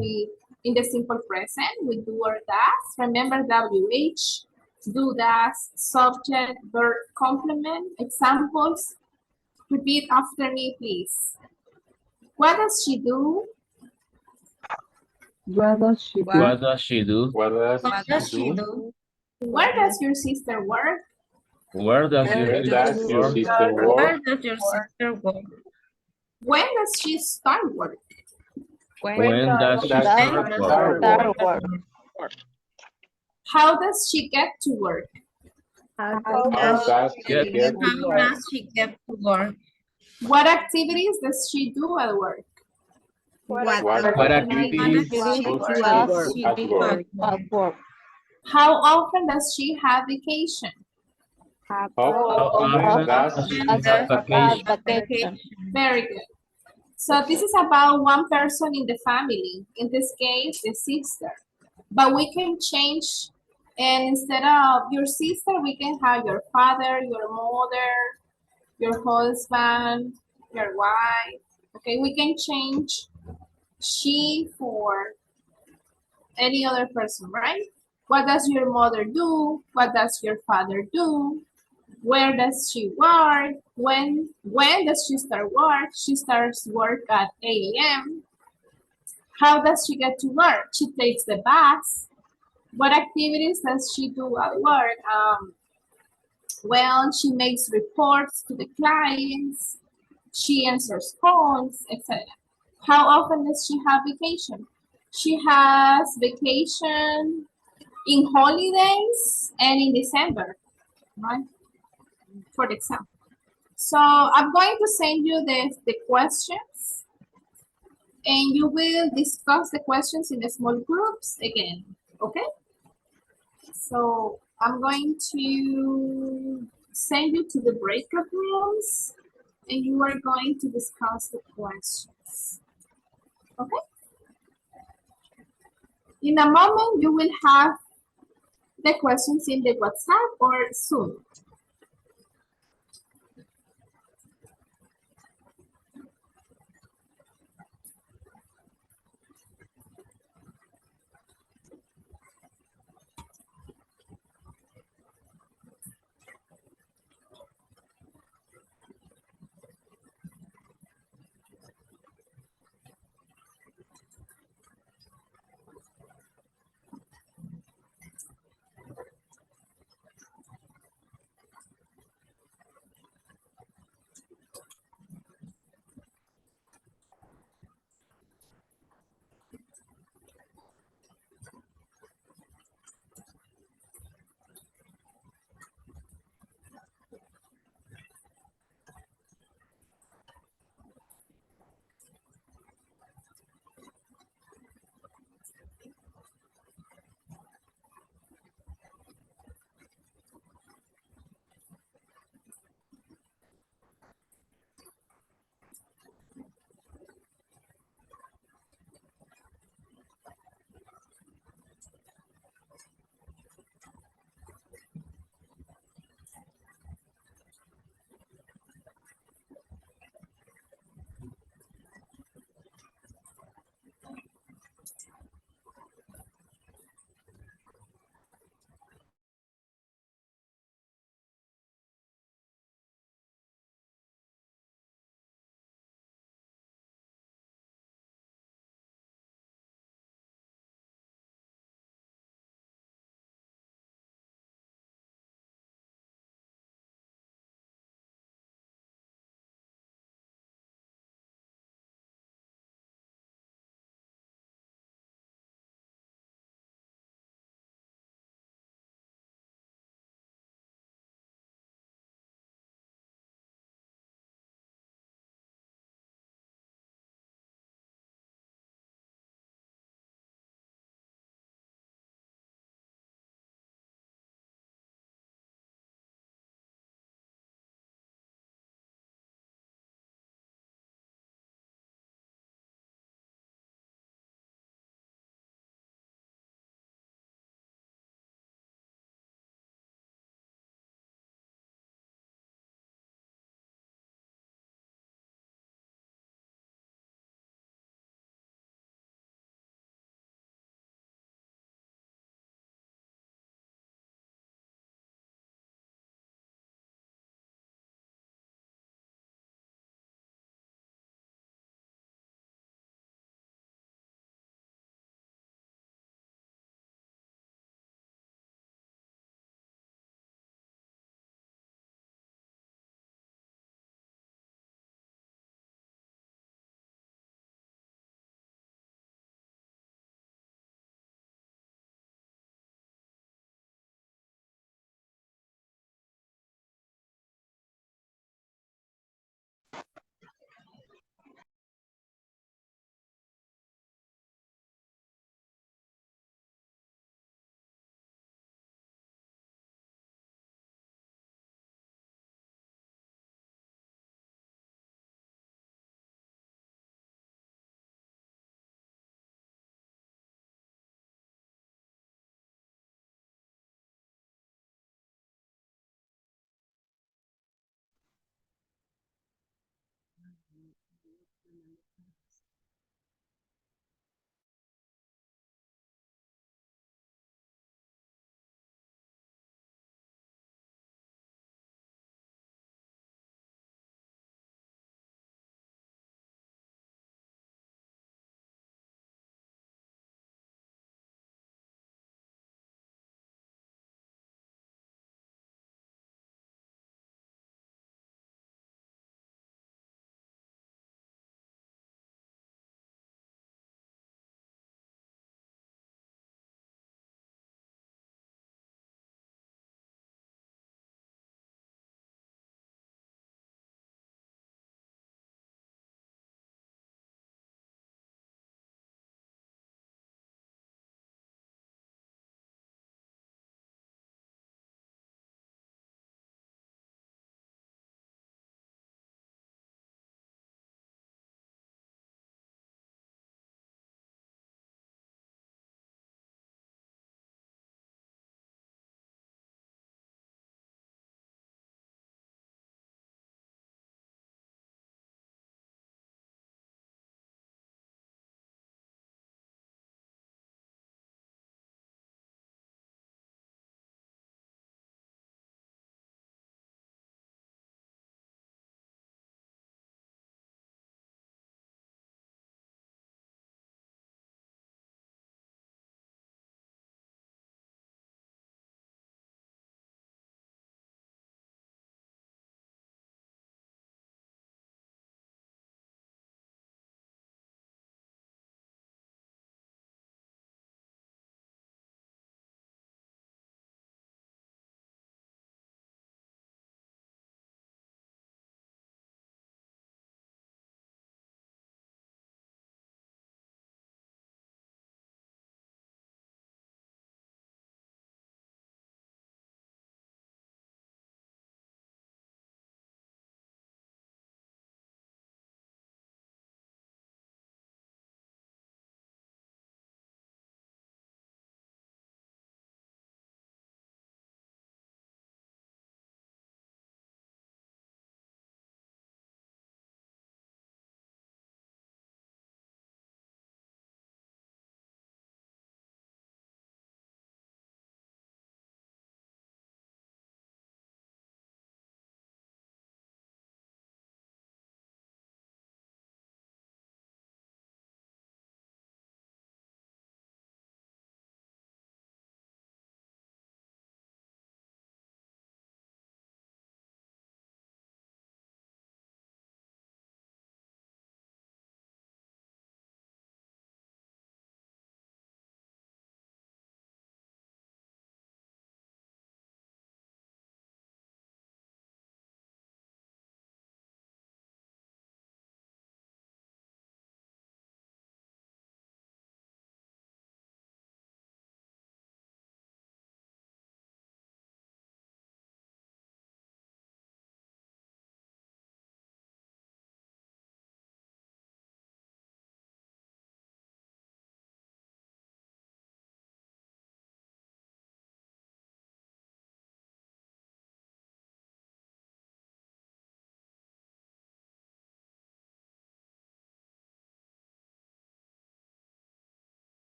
in the simple present. We do or does. Remember WH, do, does, subject, verb, complement, examples. Repeat after me, please. What does she do? What does she do? What does she do? What does she do? Where does your sister work? Where does Where does your your sister Where work? does your sister work? When does she start work? When does she start work? How does she get to work? How does she get to How work? does she get to work? What activities does she do at work? What activities does she do at work? How often does she have vacation? How often does she have vacation? Very good. So this is about one person in the family, in this case, the sister. But we can change, and instead of your sister, we can have your father, your mother, your husband, your wife. Okay, we can change she for any other person, right? What does your mother do? What does your father do? Where does she work? When does she start work? She starts work at 8 a.m. How does she get to work? She takes the bus. What activities does she do at work? Well, she makes reports to the clients. She answers phones, etc. How often does she have vacation? She has vacation in holidays and in December, right? For the example. So I'm going to send you the questions, and you will discuss the questions in the small groups again, okay? So I'm going to send you to the breakout rooms and you are going to discuss the questions. Okay? In a moment, you will have the questions in the WhatsApp or Zoom.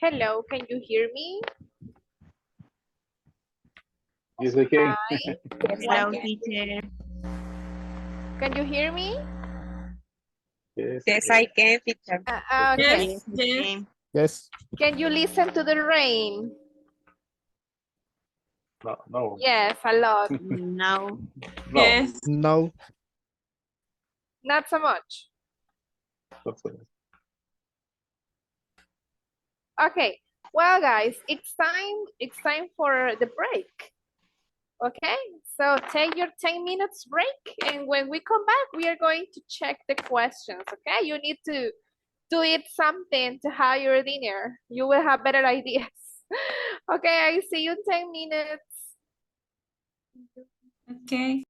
Hello, can you hear me? Yes, I can. Hi. Hello, teacher. Can you hear me? Yes. Yes, I can, teacher. Okay. Yes, I Yes. can. Yes. Can you listen to the rain? No, no, Yes, a lot. No. no. Yes. No. Not so much. That's it. Okay. Well, guys, it's time for the break. Okay, so take your 10 minutes break, and when we come back, we are going to check the questions. Okay, you need to eat something to have your dinner. You will have better ideas. Okay, I see you in 10 minutes. Okay.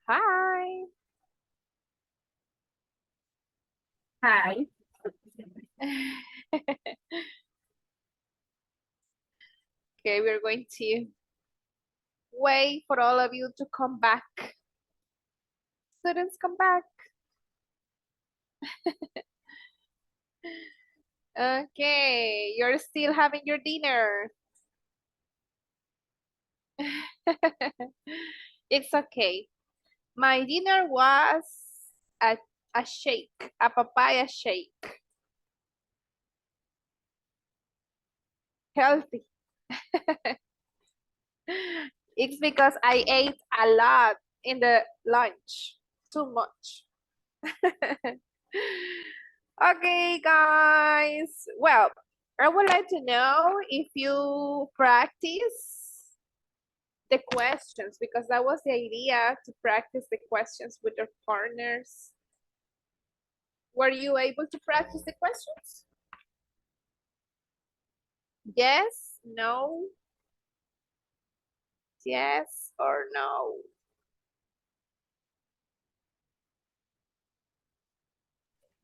Hi. Hi. Okay, we're going to wait for all of you to come back. Students, come back. Okay, you're still having your dinner. It's okay. My dinner was a, a shake, a papaya shake. Healthy. It's because I ate a lot in the lunch. Too much. Okay, guys. Well, I would like to know if you practice the questions, because that was the idea, to practice the questions with your partners. Were you able to practice the questions? Yes, no, yes, or no?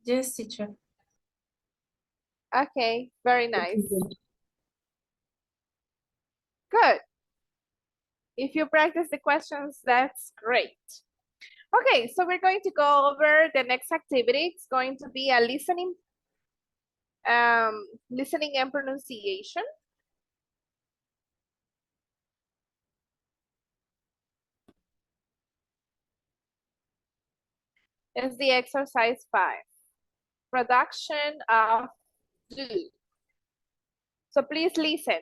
Yes, teacher. Okay, very nice. Good. If you practice the questions, that's great. Okay, so we're going to go over the next activity. It's going to be a listening and pronunciation. It's the exercise 5, production of do. So please listen.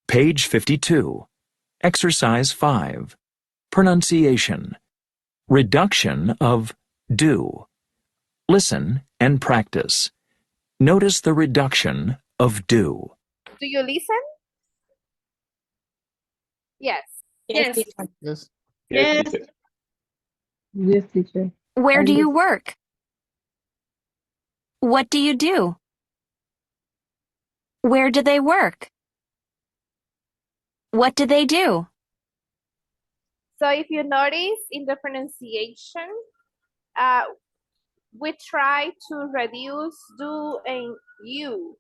Page 52. Exercise 5. Pronunciation. Reduction of do. Listen and practice. Notice the reduction of do. Do you listen? Yes. Yes, teacher. Yes. Yes, teacher. Yes, teacher. Where do And you work? What do you do? Where do they work? What do they do? So if you notice in the pronunciation, we try to reduce do and you.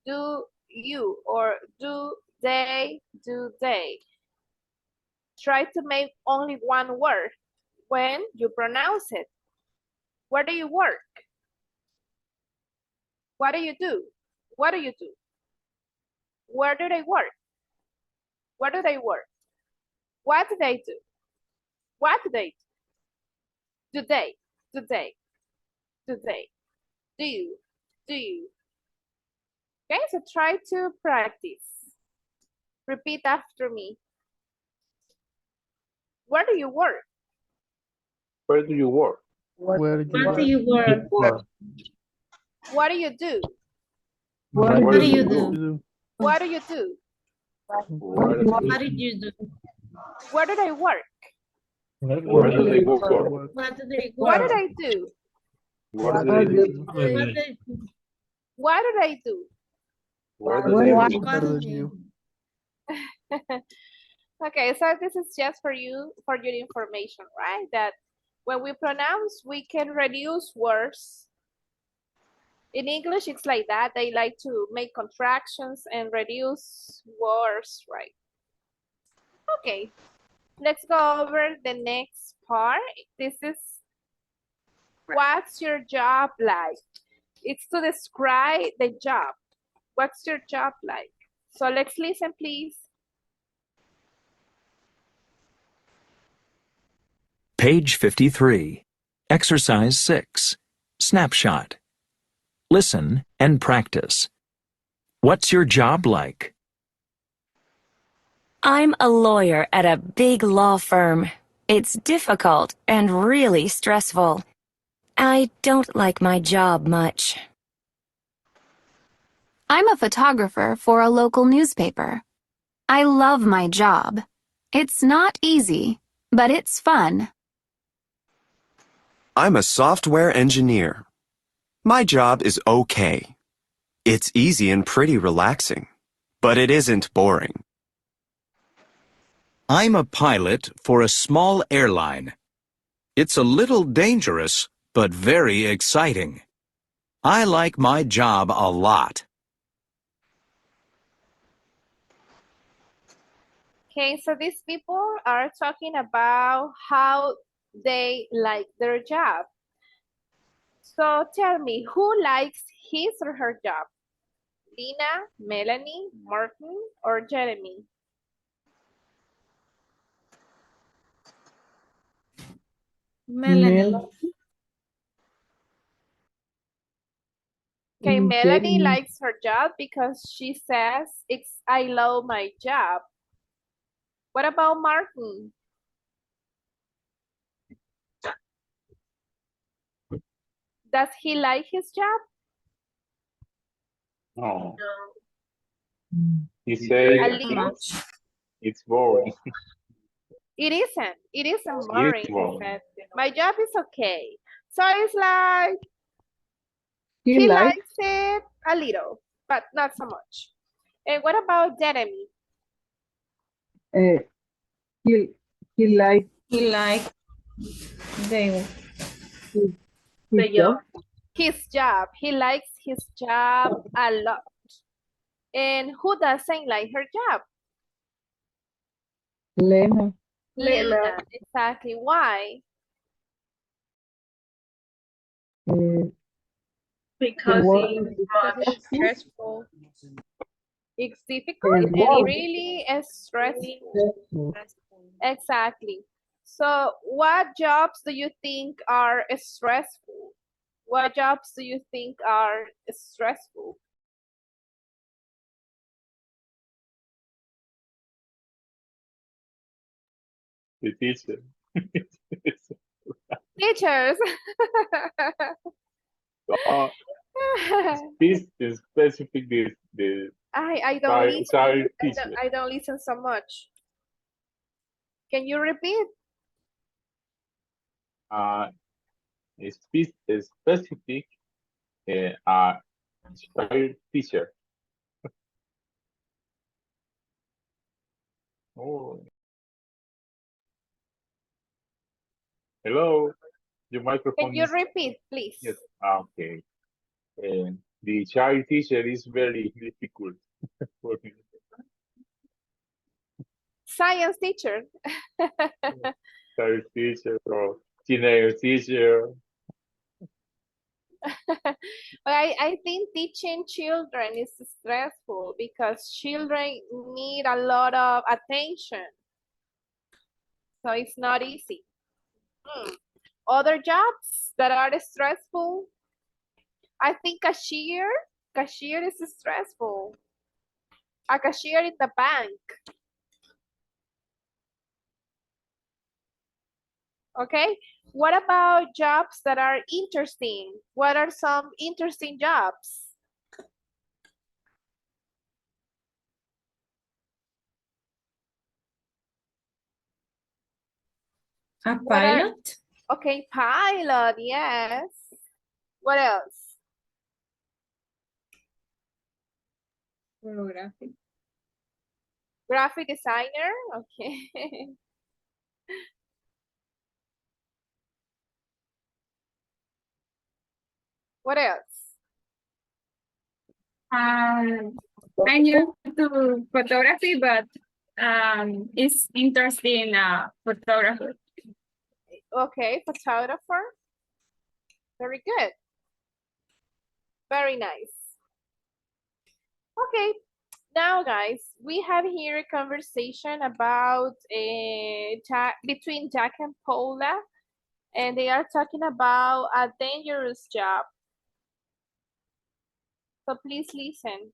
Do you, or do they, do they. Try to make only one word when you pronounce it. Where do you work? What do you do? What do you do? Where do they work? Where do they work? What do they do? What do they do? Do they? Do they? Do they? Do you? Do you? Okay, so try to practice. Repeat after me. Where do you work? Where do you work? Where do What do you work? What do you do? what What do you you do? do? What do you do? Where do What they, did you do? Where do they work? where do they work? What do they What do work? they do? What do What they do do? What they What do they do? Where do what they do do? what do they do? Okay, so this is just for you, for your information, right? That when we pronounce, we can reduce words. In English, it's like that. They like to make contractions and reduce words, right? Okay, let's go over the next part. This is, what's your job like? It's to describe the job. What's your job like? So let's listen, please. Page 53. Exercise 6. Snapshot. Listen and practice. What's your job like? I'm a lawyer at a big law firm. It's difficult and really stressful. I don't like my job much. I'm a photographer for a local newspaper. I love my job. It's not easy, but it's fun. I'm a software engineer. My job is okay. It's easy and pretty relaxing, but it isn't boring. I'm a pilot for a small airline. It's a little dangerous, but very exciting. I like my job a lot. Okay, so these people are talking about how they like their job. So tell me, who likes his or her job? Lina, Melanie, Martin, or Jeremy? Melanie. Okay, Melanie Jeremy. likes her job because she says, I love my job. What about Martin? Does he like his job? No. No. He said Much. it's boring. It isn't. It isn't It's boring, he boring. said. My job is okay. So it's like He he likes likes it a little, but not so much. And what about Jeremy? uh, he likes He like the his, The his job. job. His job. He likes his job a lot. And who doesn't like her job? Lena. Lena. Exactly. Why? Uh, the Because work it's is Because much. it's stressful. stressful. It's difficult The and work really stressful. is stressful. Exactly. So what jobs do you think are stressful? What jobs do you think are stressful? The teacher. Teachers. This is specific the I don't listen. child teacher. I don't listen so much. Can you repeat? Specific child teacher. Oh, hello. Your microphone Can you is repeat, please? yes. Okay. The child teacher is very difficult for me. Science teacher. Child teacher or teenager teacher. I think teaching children is stressful because children need a lot of attention. So it's not easy. Other jobs that are stressful, I think cashier is stressful. A cashier in the bank. Okay, what about jobs that are interesting? What are some interesting jobs? a pilot. Okay, pilot, yes. What else? Pornography. Graphic designer, okay. What else? I'm new to photography, but it's interesting photography. Okay, photographer. Very good. Very nice. Okay, now guys, we have here a conversation about between Jack and Paula, and they are talking about a dangerous job. So please listen.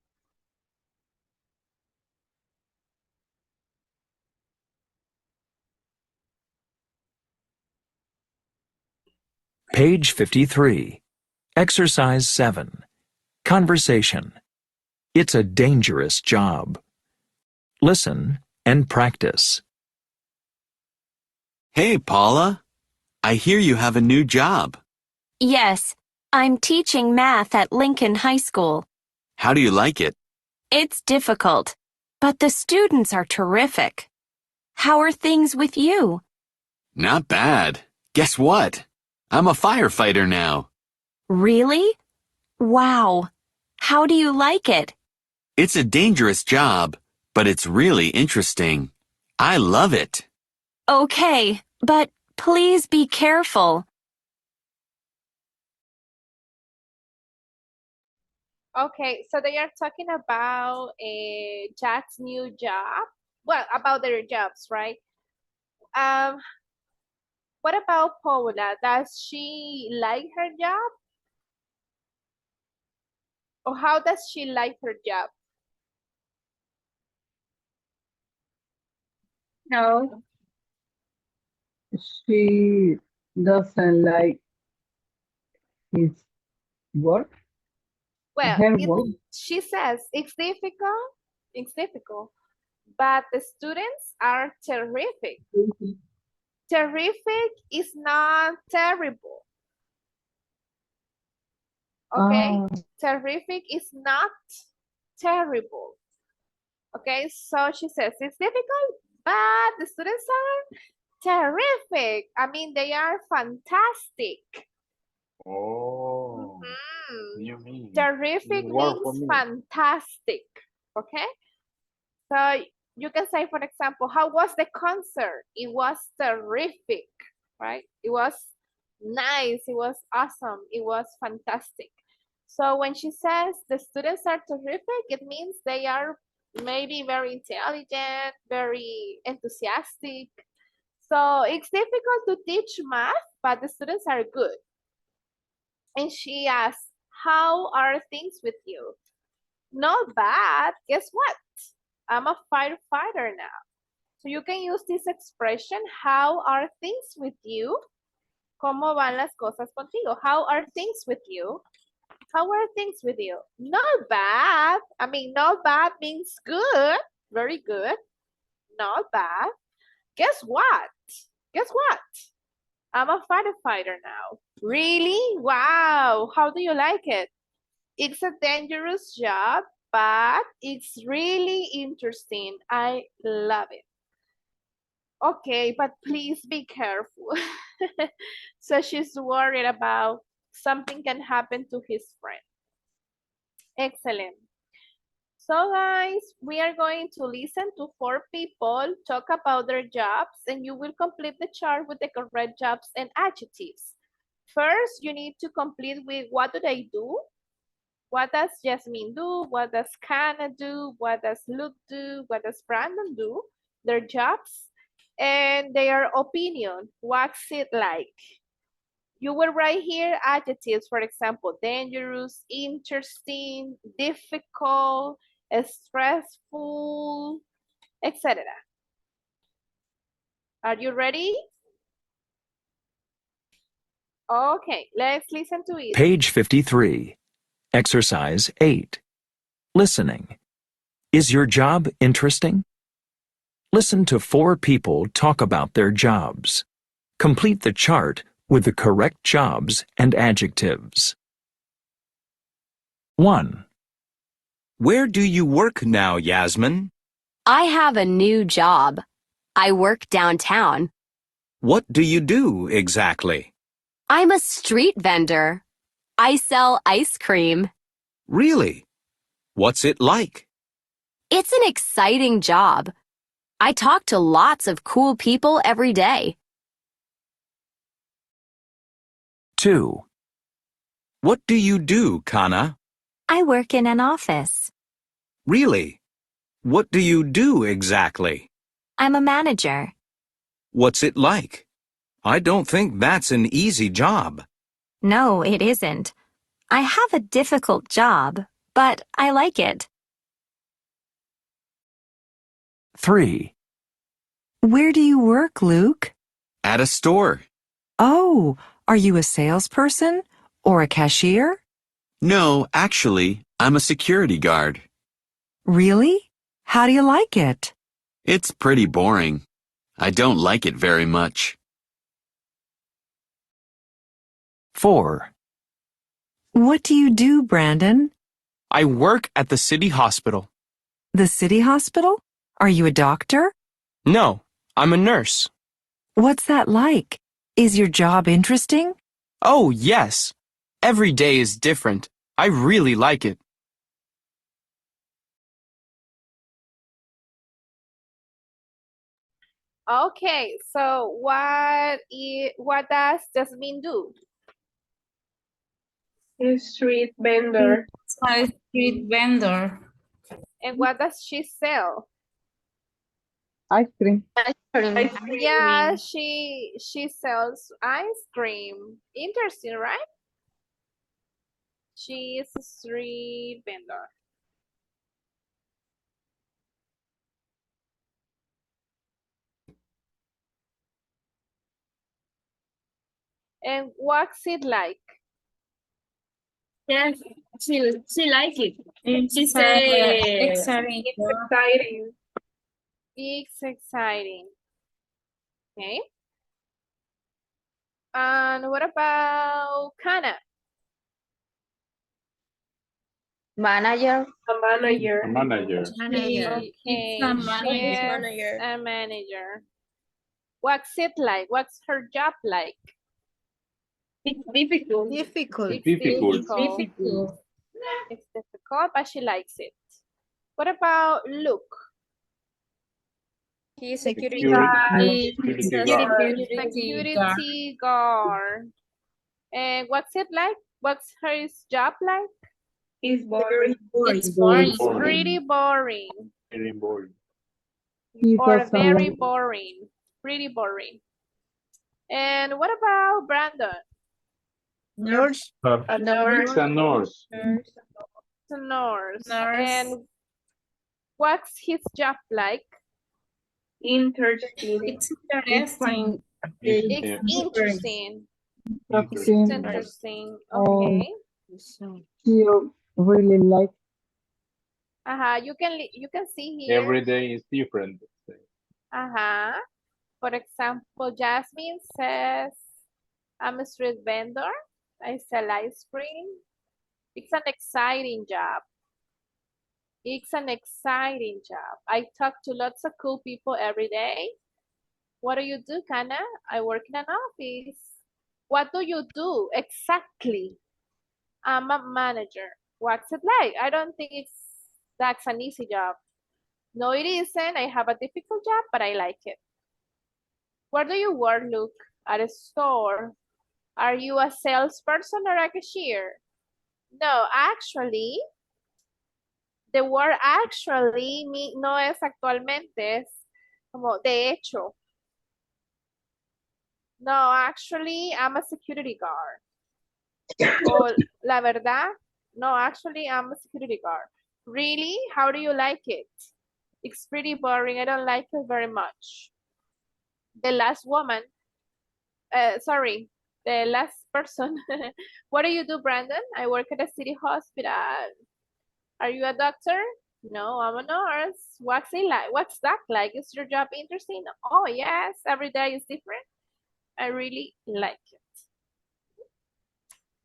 Page 53. Exercise 7. Conversation. It's a dangerous job. Listen and practice. Hey, Paula. I hear you have a new job. Yes, I'm teaching math at Lincoln High School. How do you like it? It's difficult, but the students are terrific. How are things with you? Not bad. Guess what? I'm a firefighter now. Really? Wow. How do you like it? It's a dangerous job, but it's really interesting. I love it. Okay, but please be careful. Okay, so they are talking about Jack's new job. Well, about their jobs, right? Um, what about Paula? Does she like her job? Or how does she like her job? No. She doesn't like his work, Well, her work. she says it's difficult, but the students are terrific. Terrific is not terrible. Okay, terrific is not terrible. Okay, so she says it's difficult, but the students are terrific. I mean, they are fantastic. Oh, you mean Terrific work for means me. fantastic. Okay, so you can say, for example, how was the concert? It was terrific, right? It was nice. It was awesome. It was fantastic. So when she says the students are terrific, it means they are maybe very intelligent, very enthusiastic. So it's difficult to teach math, but the students are good. And she asks, how are things with you? Not bad. Guess what? I'm a firefighter now. So you can use this expression, how are things with you? ¿Cómo van las cosas contigo? How are things with you? How are things with you? Not bad. I mean, not bad means good. Very good. Not bad. Guess what? Guess what? I'm a firefighter now. Really? Wow. How do you like it? It's a dangerous job, but it's really interesting. I love it. Okay, but please be careful. So she's worried about something can happen to his friend. Excellent. So guys, we are going to listen to 4 people talk about their jobs, and you will complete the chart with the correct jobs and adjectives. First, you need to complete with what do they do? What does Jasmine do? What does Kana do? What does Luke do? What does Brandon do? Their jobs and their opinion. What's it like? You will write here adjectives, for example, dangerous, interesting, difficult, stressful, etc. Are you ready? Okay, let's listen to it. Page 53. Exercise 8. Listening. Is your job interesting? Listen to 4 people talk about their jobs. Complete the chart with the correct jobs and adjectives. 1. Where do you work now, Yasmin? I have a new job. I work downtown. What do you do exactly? I'm a street vendor. I sell ice cream. Really? What's it like? It's an exciting job. I talk to lots of cool people every day. 2. What do you do, Kana? I work in an office. Really? What do you do exactly? I'm a manager. What's it like? I don't think that's an easy job. No, it isn't. I have a difficult job, but I like it. 3. Where do you work, Luke? At a store. Oh, are you a salesperson or a cashier? No, actually, I'm a security guard. Really? How do you like it? It's pretty boring. I don't like it very much. 4. What do you do, Brandon? I work at the city hospital. The city hospital? Are you a doctor? No, I'm a nurse. What's that like? Is your job interesting? Oh, yes. Every day is different. I really like it. Okay, so what does Jasmine do? A street vendor. A street vendor. And what does she sell? Ice cream. Ice cream. Yeah, she sells ice cream. Interesting, right? She is a street vendor. And what's it like? Yes, she like it. And she It's say exciting. It's exciting. It's exciting. Okay. And what about Kana? Manager. A manager. A manager. Okay, It's a she is manager. a manager. What's it like? What's her job like? it's difficult. It's It's difficult. difficult. It's difficult, but she likes it. What about Luke? He's Security security guard. Security guard. And what's it like? What's her job like? It's boring. It's boring. It's pretty boring. Very boring. Or very boring. Pretty boring. And what about Brandon? Nurse. A nurse. It's a nurse. It's a nurse. And what's his job like? Interesting. It's interesting. It's interesting. It's Interesting. interesting. Okay. You really like. You can see here. Every day is different. For example, Jasmine says, I'm a street vendor. I sell ice cream. It's an exciting job. It's an exciting job. I talk to lots of cool people every day. What do you do, Kana? I work in an office. What do you do exactly? I'm a manager. What's it like? I don't think that's an easy job. No, it isn't. I have a difficult job, but I like it. Where do you work, Luke? At a store. Are you a salesperson or a cashier? No, actually, the word actually no es actualmente, es como de hecho. No, actually, I'm a security guard. O la verdad, no, actually, I'm a security guard. Really? How do you like it? It's pretty boring. I don't like it very much. The last woman, sorry, the last person. What do you do, Brandon? I work at a city hospital. Are you a doctor? No, I'm a nurse. What's it like? What's that like? Is your job interesting? Oh, yes, every day is different. I really like it.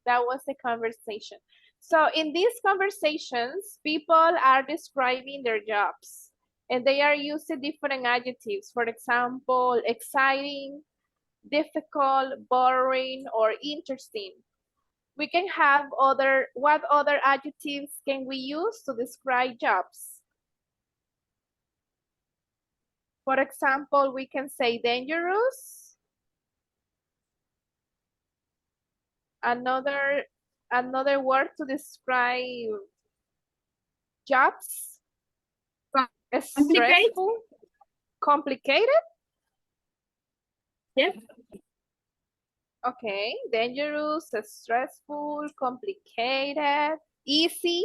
That was the conversation. So in these conversations, people are describing their jobs and they are using different adjectives. For example, exciting, difficult, boring, or interesting. We can have what other adjectives can we use to describe jobs? For example, we can say dangerous. Another word to describe jobs. Stressful. Complicated? Yes. Okay, dangerous, stressful, complicated, easy,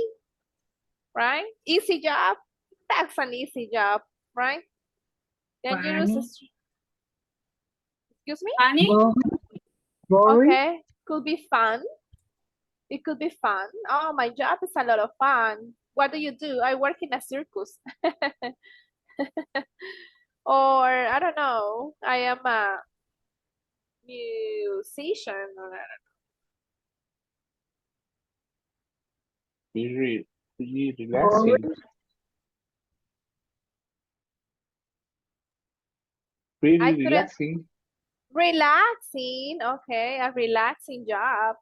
right? Easy job, that's an easy job, right? Dangerous, excuse me? Funny. Boring. Okay, could be fun. It could be fun. Oh, my job is a lot of fun. What do you do? I work in a circus. Or, I don't know, I am a musician. Be relaxing. pretty I couldn't. relaxing. Relaxing. Okay, a relaxing job.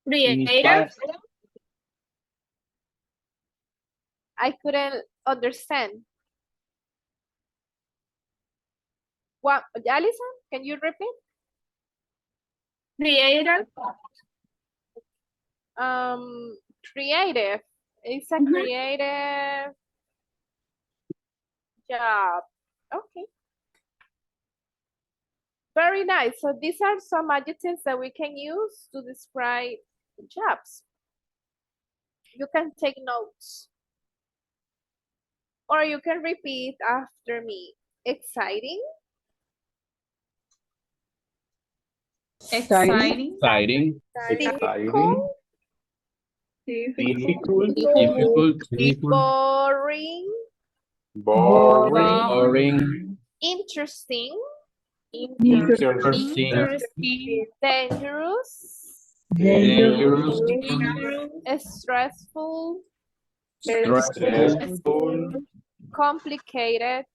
Creative. I couldn't understand. What, Alison? Can you repeat? Creative. Creative. It's a creative job. Okay. Very nice. So these are some adjectives that we can use to describe jobs. You can take notes. Or you can repeat after me. Exciting. Exciting. Difficult. Difficult. Boring. Boring. Interesting. Interesting. Dangerous. Dangerous. Stressful. Stressful. Complicated.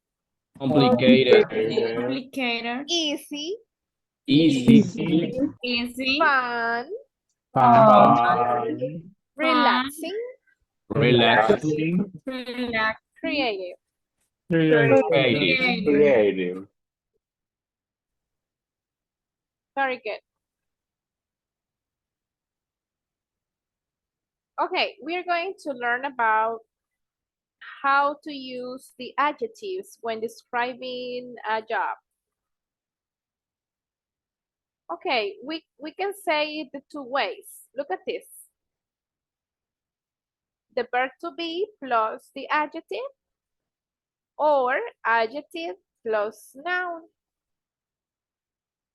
Easy. Easy. Fun. Fun. Relaxing. Relaxing. Creative. Creative. Very good. Okay, we're going to learn about how to use the adjectives when describing a job. Okay, we can say it the two ways. Look at this. The verb to be plus the adjective, or adjective plus noun.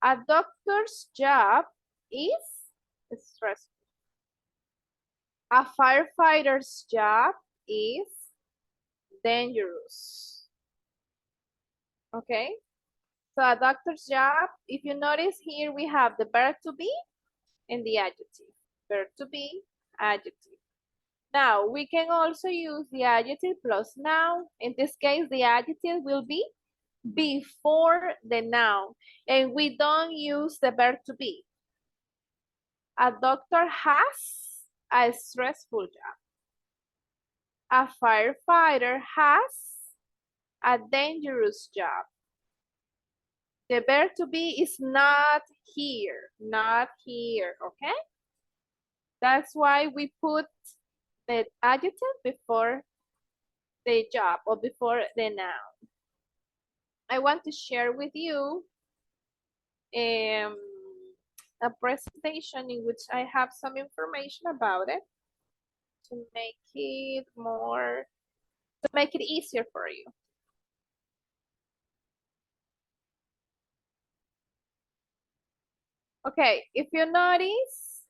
A doctor's job is stressful. A firefighter's job is dangerous. Okay, so a doctor's job, if you notice here, we have the verb to be and the adjective. Verb to be, adjective. Now, we can also use the adjective plus noun. In this case, the adjective will be before the noun, and we don't use the verb to be. A doctor has a stressful job. A firefighter has a dangerous job. The verb to be is not here, okay? That's why we put the adjective before the job or before the noun. I want to share with you a presentation in which I have some information about it to make it easier for you. Okay, if you notice,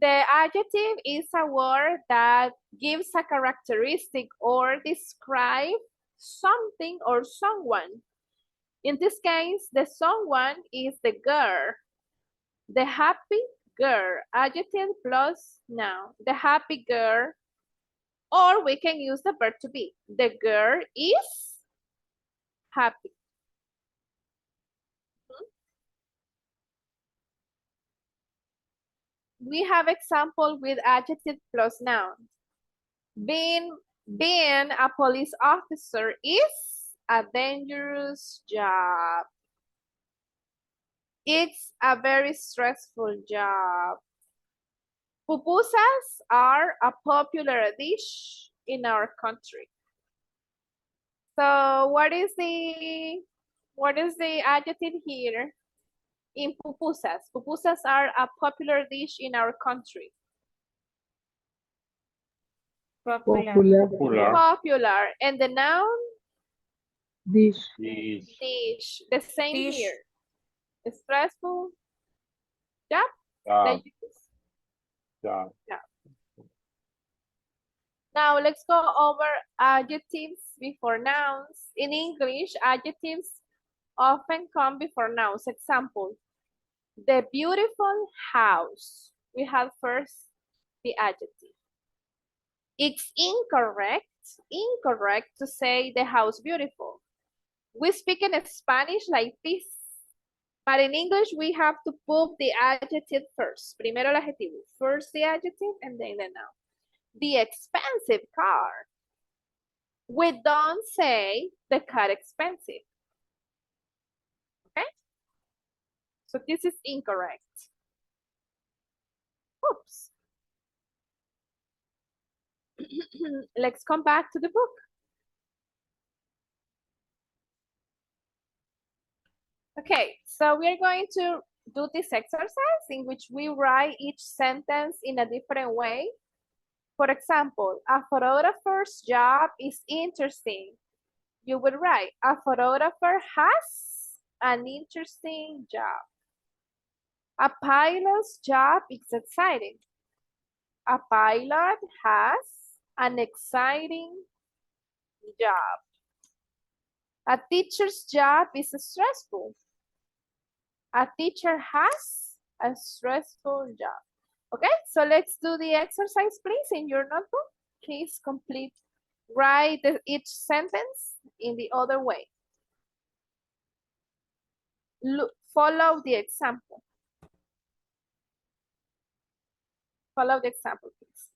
the adjective is a word that gives a characteristic or describe something or someone. In this case, the someone is the girl, the happy girl, adjective plus noun, the happy girl, or we can use the verb to be. The girl is happy. We have example with adjective plus noun. Being a police officer is a dangerous job. It's a very stressful job. Pupusas are a popular dish in our country. So what is the adjective here? In pupusas. Pupusas are a popular dish in our country. Popular. And the noun? Dish. Dish. The same Dish. here. Stressful. Job. Job. Now let's go over adjectives before nouns. In English, adjectives often come before nouns. Example, the beautiful house. We have first the adjective. It's incorrect incorrect to say the house beautiful. We speak in Spanish like this, but in English we have to put the adjective first. Primero el adjetivo, first the adjective, and then the noun. The expensive car. We don't say the car expensive. Okay? So this is incorrect. Oops. Let's come back to the book. Okay, so we're going to do this exercise in which we write each sentence in a different way. For example, a photographer's job is interesting. You would write, a photographer has an interesting job. A pilot's job is exciting. A pilot has an exciting job. A teacher's job is stressful. A teacher has a stressful job. Okay, so let's do the exercise, please, in your notebook. Please write each sentence in the other way. Look, follow the example. Follow the example, please.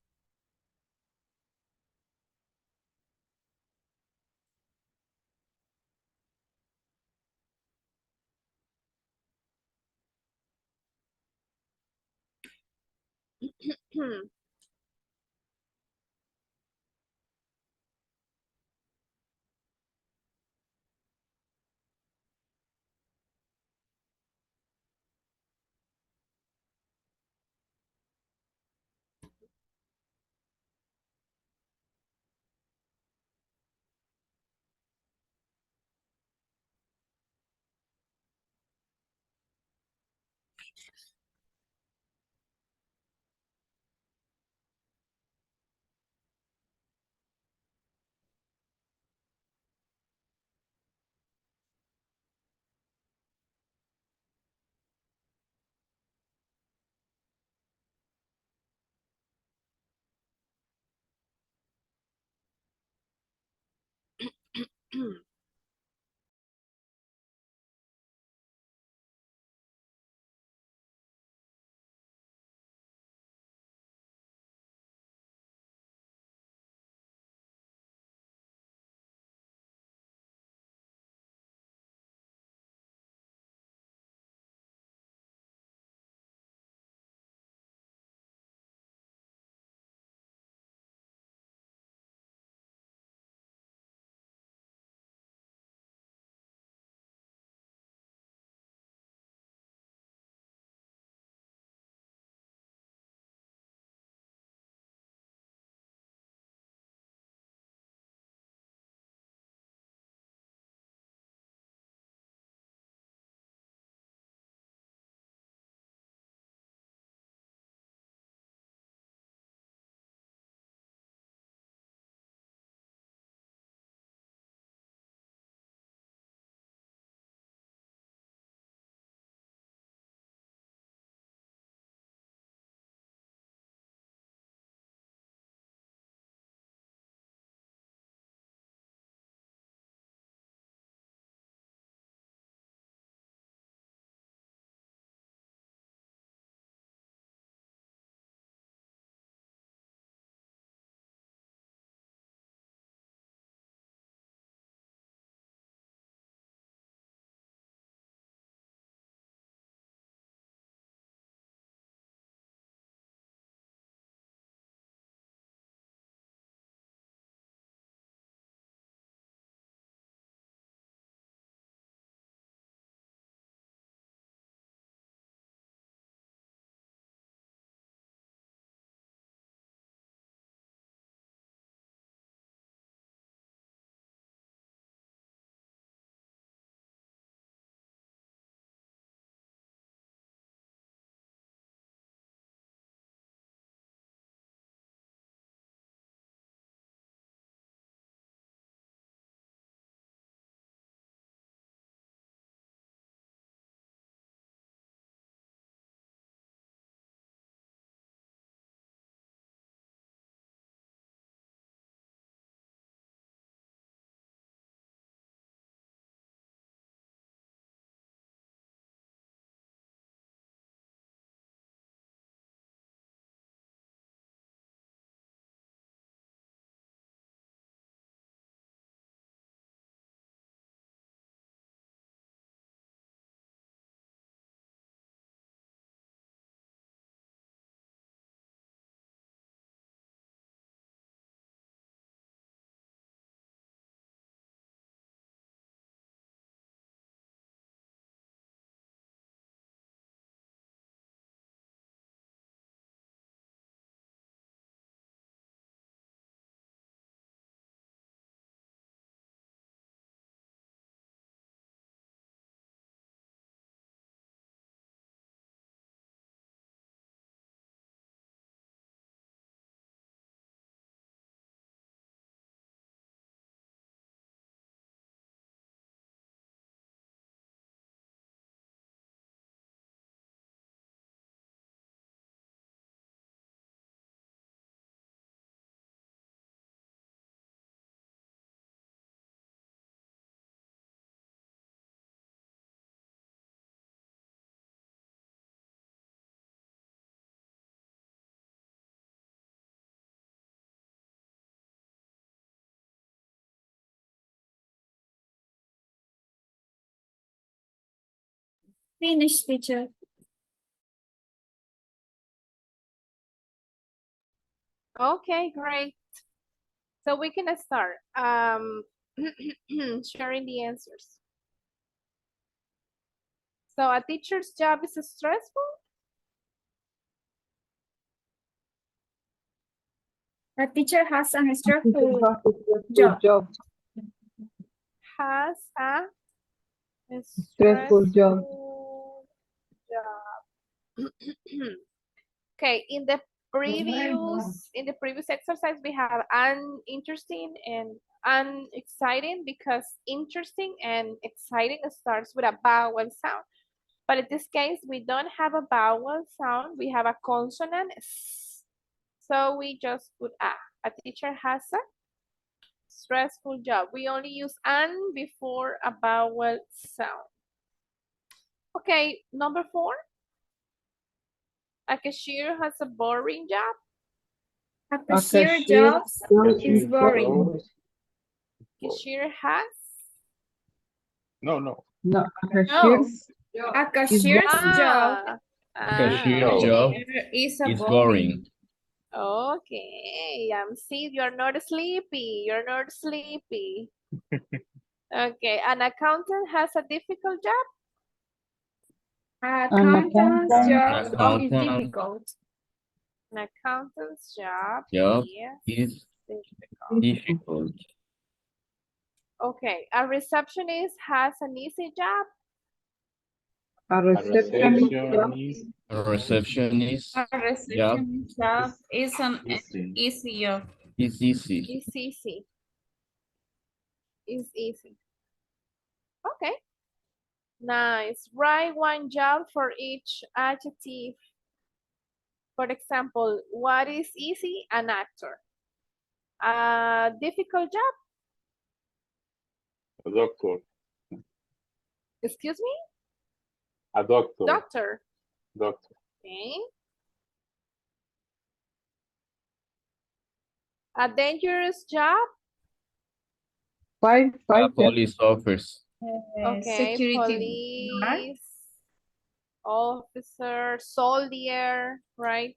Finish, teacher. Okay, great. So we can start sharing the answers. So a teacher's job is stressful? A teacher has an Teacher stressful has a stressful job. job. Has a Stressful job. stressful job. Okay, in the previous exercise we have uninteresting and unexciting, because interesting and exciting starts with a vowel sound. But in this case, we don't have a vowel sound, we have a consonant S. So we just put a. A teacher has a stressful job. We only use an before a vowel sound. Okay, number 4. A cashier has a boring job. A A cashier cashier job is Cashier boring. job. Cashier has. No. No, a No, cashier's a is cashier's job Cashier Okay. job is is boring. boring. Okay, see, you're not sleepy. You're not sleepy. Okay, an accountant has a difficult job. an Accountant's accountant. job is Accountant difficult. An accountant's job job is is difficult. difficult. Okay, a receptionist has an easy job. A A receptionist job receptionist A receptionist A job receptionist job is is an easy. easy job. is easy. Is easy. Is easy. Okay, nice. Write one job for each adjective. For example, what is easy? An actor. A difficult job? A doctor. Excuse me? A doctor. Doctor. Doctor. Okay. A dangerous job? A firefighter. police officer. Okay, Security guard. police, officer, soldier, right?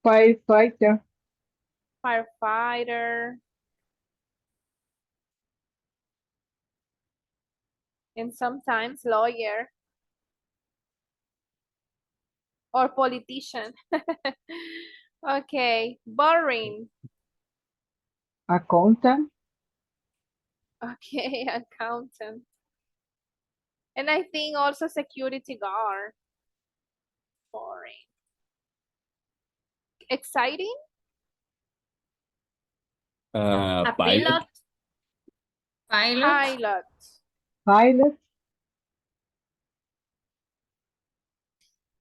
Firefighter. Firefighter. And sometimes lawyer or politician. Okay, boring. Accountant. Okay, accountant. And I think also security guard. Boring. Exciting? A Pilot. Pilot. Pilot. Pilot.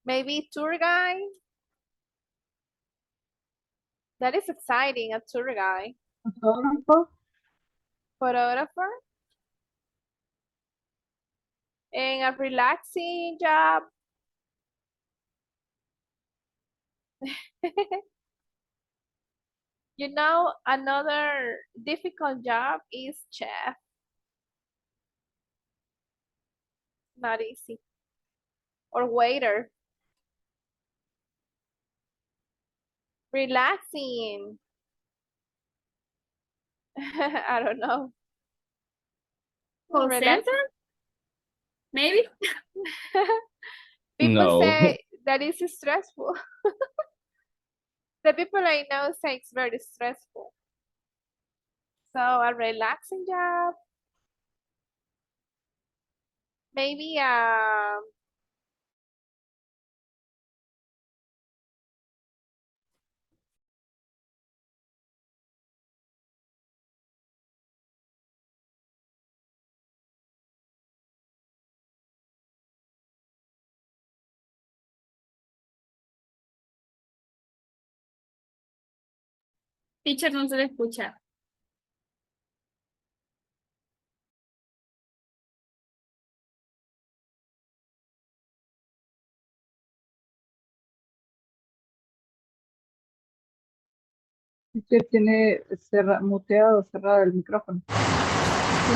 Maybe tour guide. That is exciting, a tour guide. Photographer. Photographer. And a relaxing job. You know, another difficult job is chef. Not easy. Or waiter. Relaxing. I don't know. Call center? Maybe. People No. say that is stressful. The people I know say it's very stressful. So a relaxing job. Maybe Teacher, no se le escucha. Usted tiene muteado, cerrado el micrófono.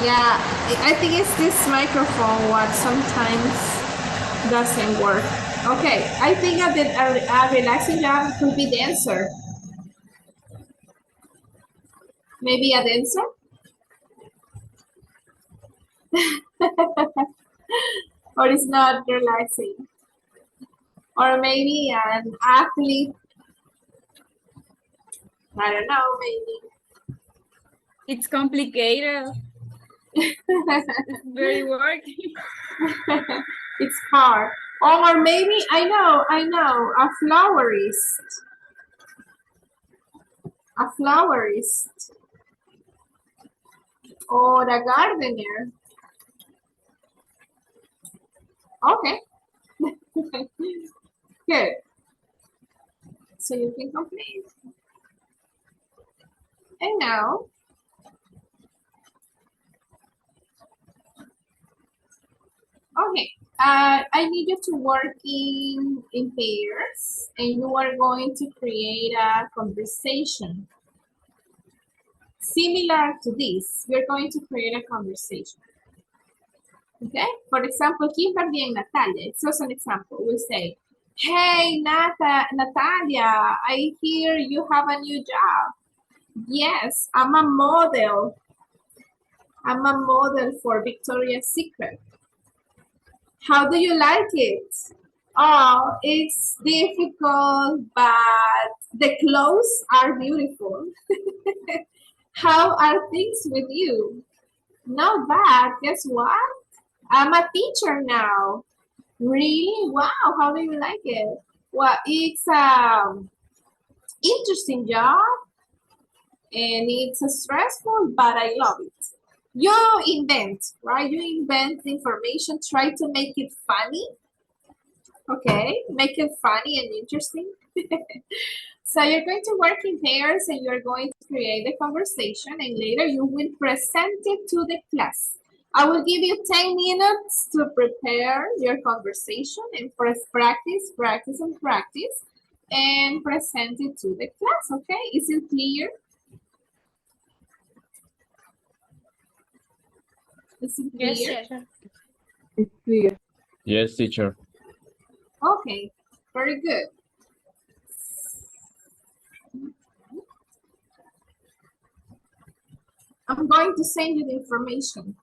Yeah, I think it's this microphone what sometimes doesn't work. Okay, I think a relaxing job could be dancer. Maybe a dancer? Or it's not relaxing. Or maybe an athlete. I don't know, maybe. It's complicated. It's very work. It's hard. Or maybe, I know, a florist. A florist. Or a gardener. Okay. Good. So you can complete. And now, okay, I need you to work in pairs, and you are going to create a conversation. Similar to this, we're going to create a conversation. Okay, for example, Kimberly and Natalia. It's just an example. We say, hey, Natalia, I hear you have a new job. Yes, I'm a model. I'm a model for Victoria's Secret. How do you like it? Oh, it's difficult, but the clothes are beautiful. How are things with you? Not bad. Guess what? I'm a teacher now. Really? Wow. How do you like it? Well, it's interesting job and it's stressful, but I love it. You invent, right? You invent information, try to make it funny. Okay, make it funny and interesting. So you're going to work in pairs and you're going to create a conversation and later you will present it to the class. I will give you 10 minutes to prepare your conversation and practice and present it to the class, okay? Is it clear? Is it clear? Yes, teacher. It's clear. Yes, teacher. Okay, very good. I'm going to send you the information.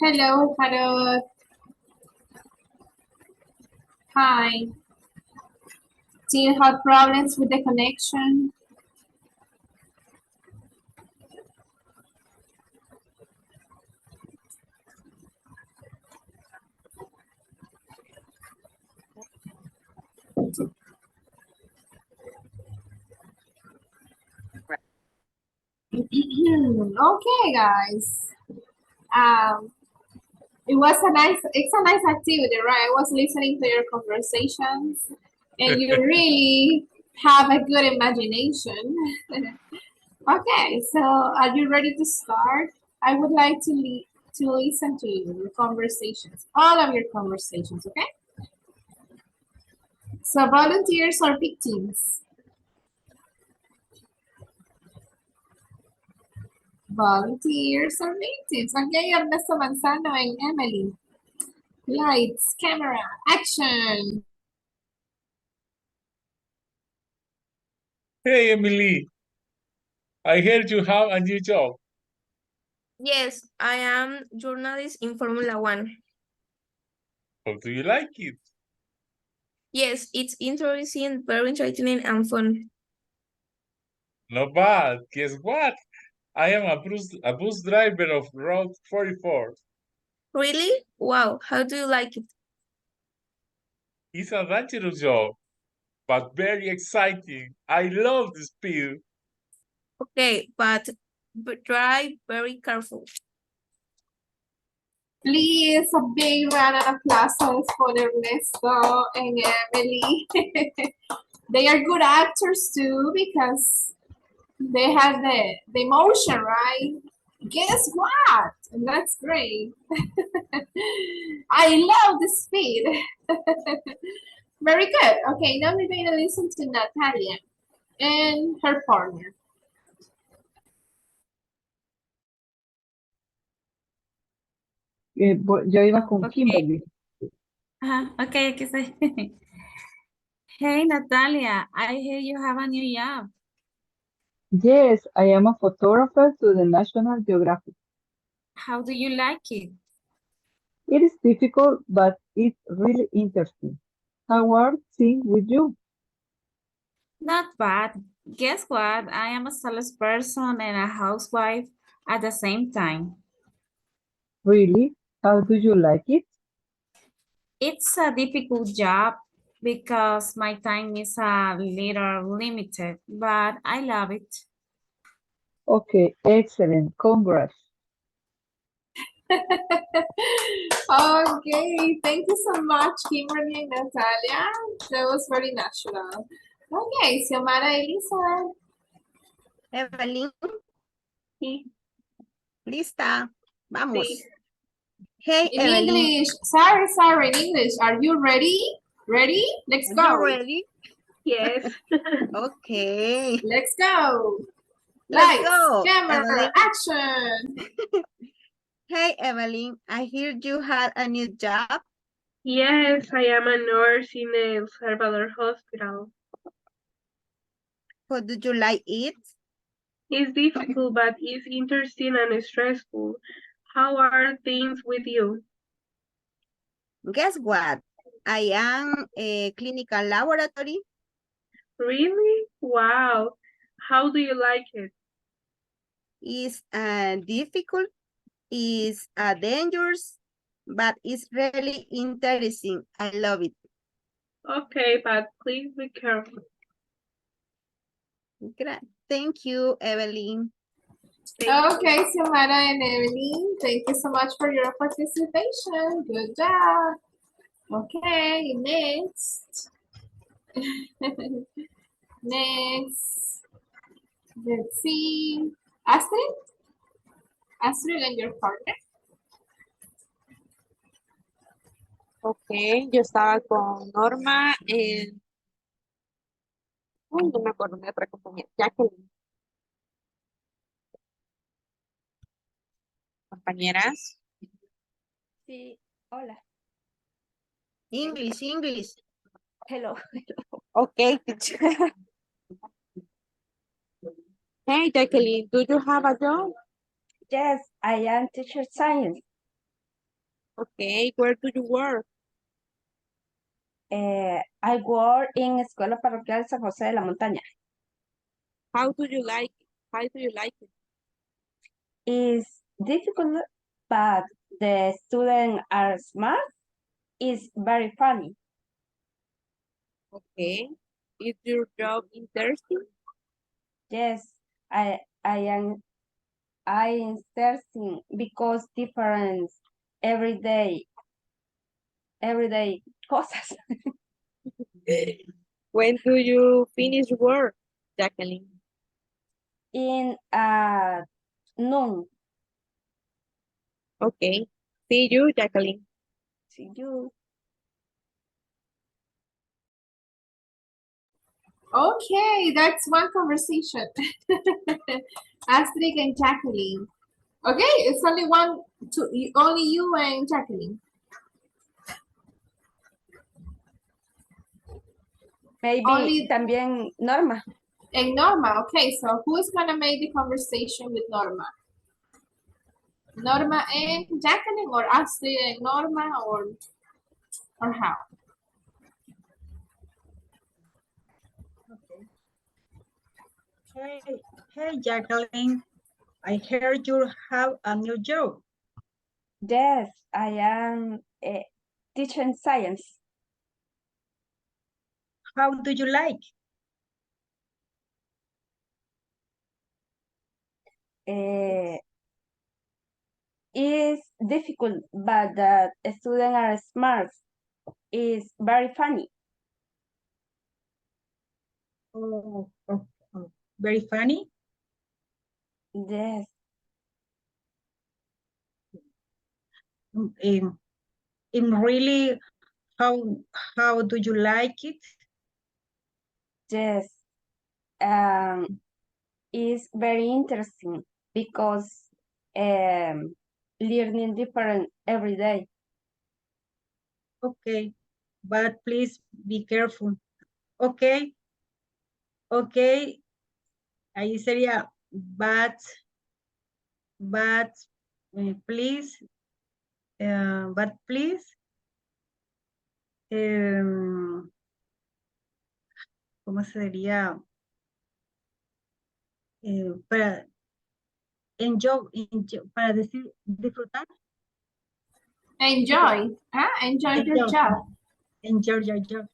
Hello, hello. Hi. Do you have problems with the connection? Okay, guys. It's a nice activity, right? I was listening to your conversations, and you really have a good imagination. Okay, so are you ready to start? I would like to listen to your conversations, all of your conversations, okay? So volunteers or victims? Volunteers or victims? Okay, Ernesto Manzano and Emily. Lights, camera, action. Hey, Emily, I heard you have a new job. Yes, I am journalist in Formula One. How do you like it? Yes, it's interesting, very entertaining and fun. Not bad. Guess what? I am a bus driver of Route 44. Really? Wow, how do you like it? It's a dangerous job, but very exciting. I love the speed. Okay, but drive very careful. Please, a big round of applause for Ernesto and Emily. They are good actors too because they have the emotion, right? Guess what? And that's great. I love the speed. Very good. Okay, now we're going to listen to Natalia and her partner. Yo iba con Okay. Kimberly. Okay, aquí estoy. Hey, Natalia, I hear you have a new job. Yes, I am a photographer to the National Geographic. How do you like it? It is difficult, but it's really interesting. How are things with you? Not bad. Guess what? I am a salesperson and a housewife at the same time. Really? How do you like it? It's a difficult job because my time is a little limited, but I love it. Okay, excellent. Congrats. Okay, thank you so much, Kimberly and Natalia. That was very natural. Okay, Xiomara Elisa. Evelyn. Sí. Lista. Vamos. Sí. Hey, In Evelyn. English. Sorry, in English. Are you ready? Ready? Let's go. Are you ready? Yes. Okay. Let's go. Let's Lights, go. camera, Evelyn. action. Hey, Evelyn. I hear you had a new job. Yes, I am a nurse in El Salvador Hospital. How do you like it? It's difficult, but it's interesting and stressful. How are things with you? Guess what? I am a clinical laboratory. Really? Wow. How do you like it? It's difficult, it's dangerous, but it's really interesting. I love it. Okay, but please be careful. Thank you, Evelyn. Okay, Xiomara and Evelyn, thank you so much for your participation. Good job. Okay, next. Next. Let's see. Astrid? Astrid and your partner. Ok, yo estaba con Norma en... Uy, no me acuerdo de otra compañera. Jacqueline. Compañeras. Sí, hola. English. Hello. Ok, teacher. Hey, Jacqueline, do you have a job? Yes, I am teacher science. Okay, where do you work? I work in Escuela Parroquial San José de la Montaña. How do you like it? How do you like it? It's difficult, but the students are smart. It's very funny. Okay. Is your job interesting? Yes, I interesting because different everyday cosas. When do you finish work, Jacqueline? In noon. Okay. See you, Jacqueline. See you. Okay, that's one conversation. Astrid and Jacqueline. Okay, it's only only you and Jacqueline. Maybe Only también Norma. and Norma. Okay, so who is gonna make the conversation with Norma? Norma and Jacqueline, or Astrid and Norma, or how? Hey, Jacqueline. I heard you have a new job. Yes, I am teaching science. How do you like? It's difficult, but the students are smart. It's very funny. Oh, very funny. Yes. Really, how do you like it? Yes. It's very interesting because learning different every day. Okay, but please be careful. Okay, ahí sería, but please, ¿cómo sería? Para para decir disfrutar. Enjoy. Enjoy your job. Enjoy your job.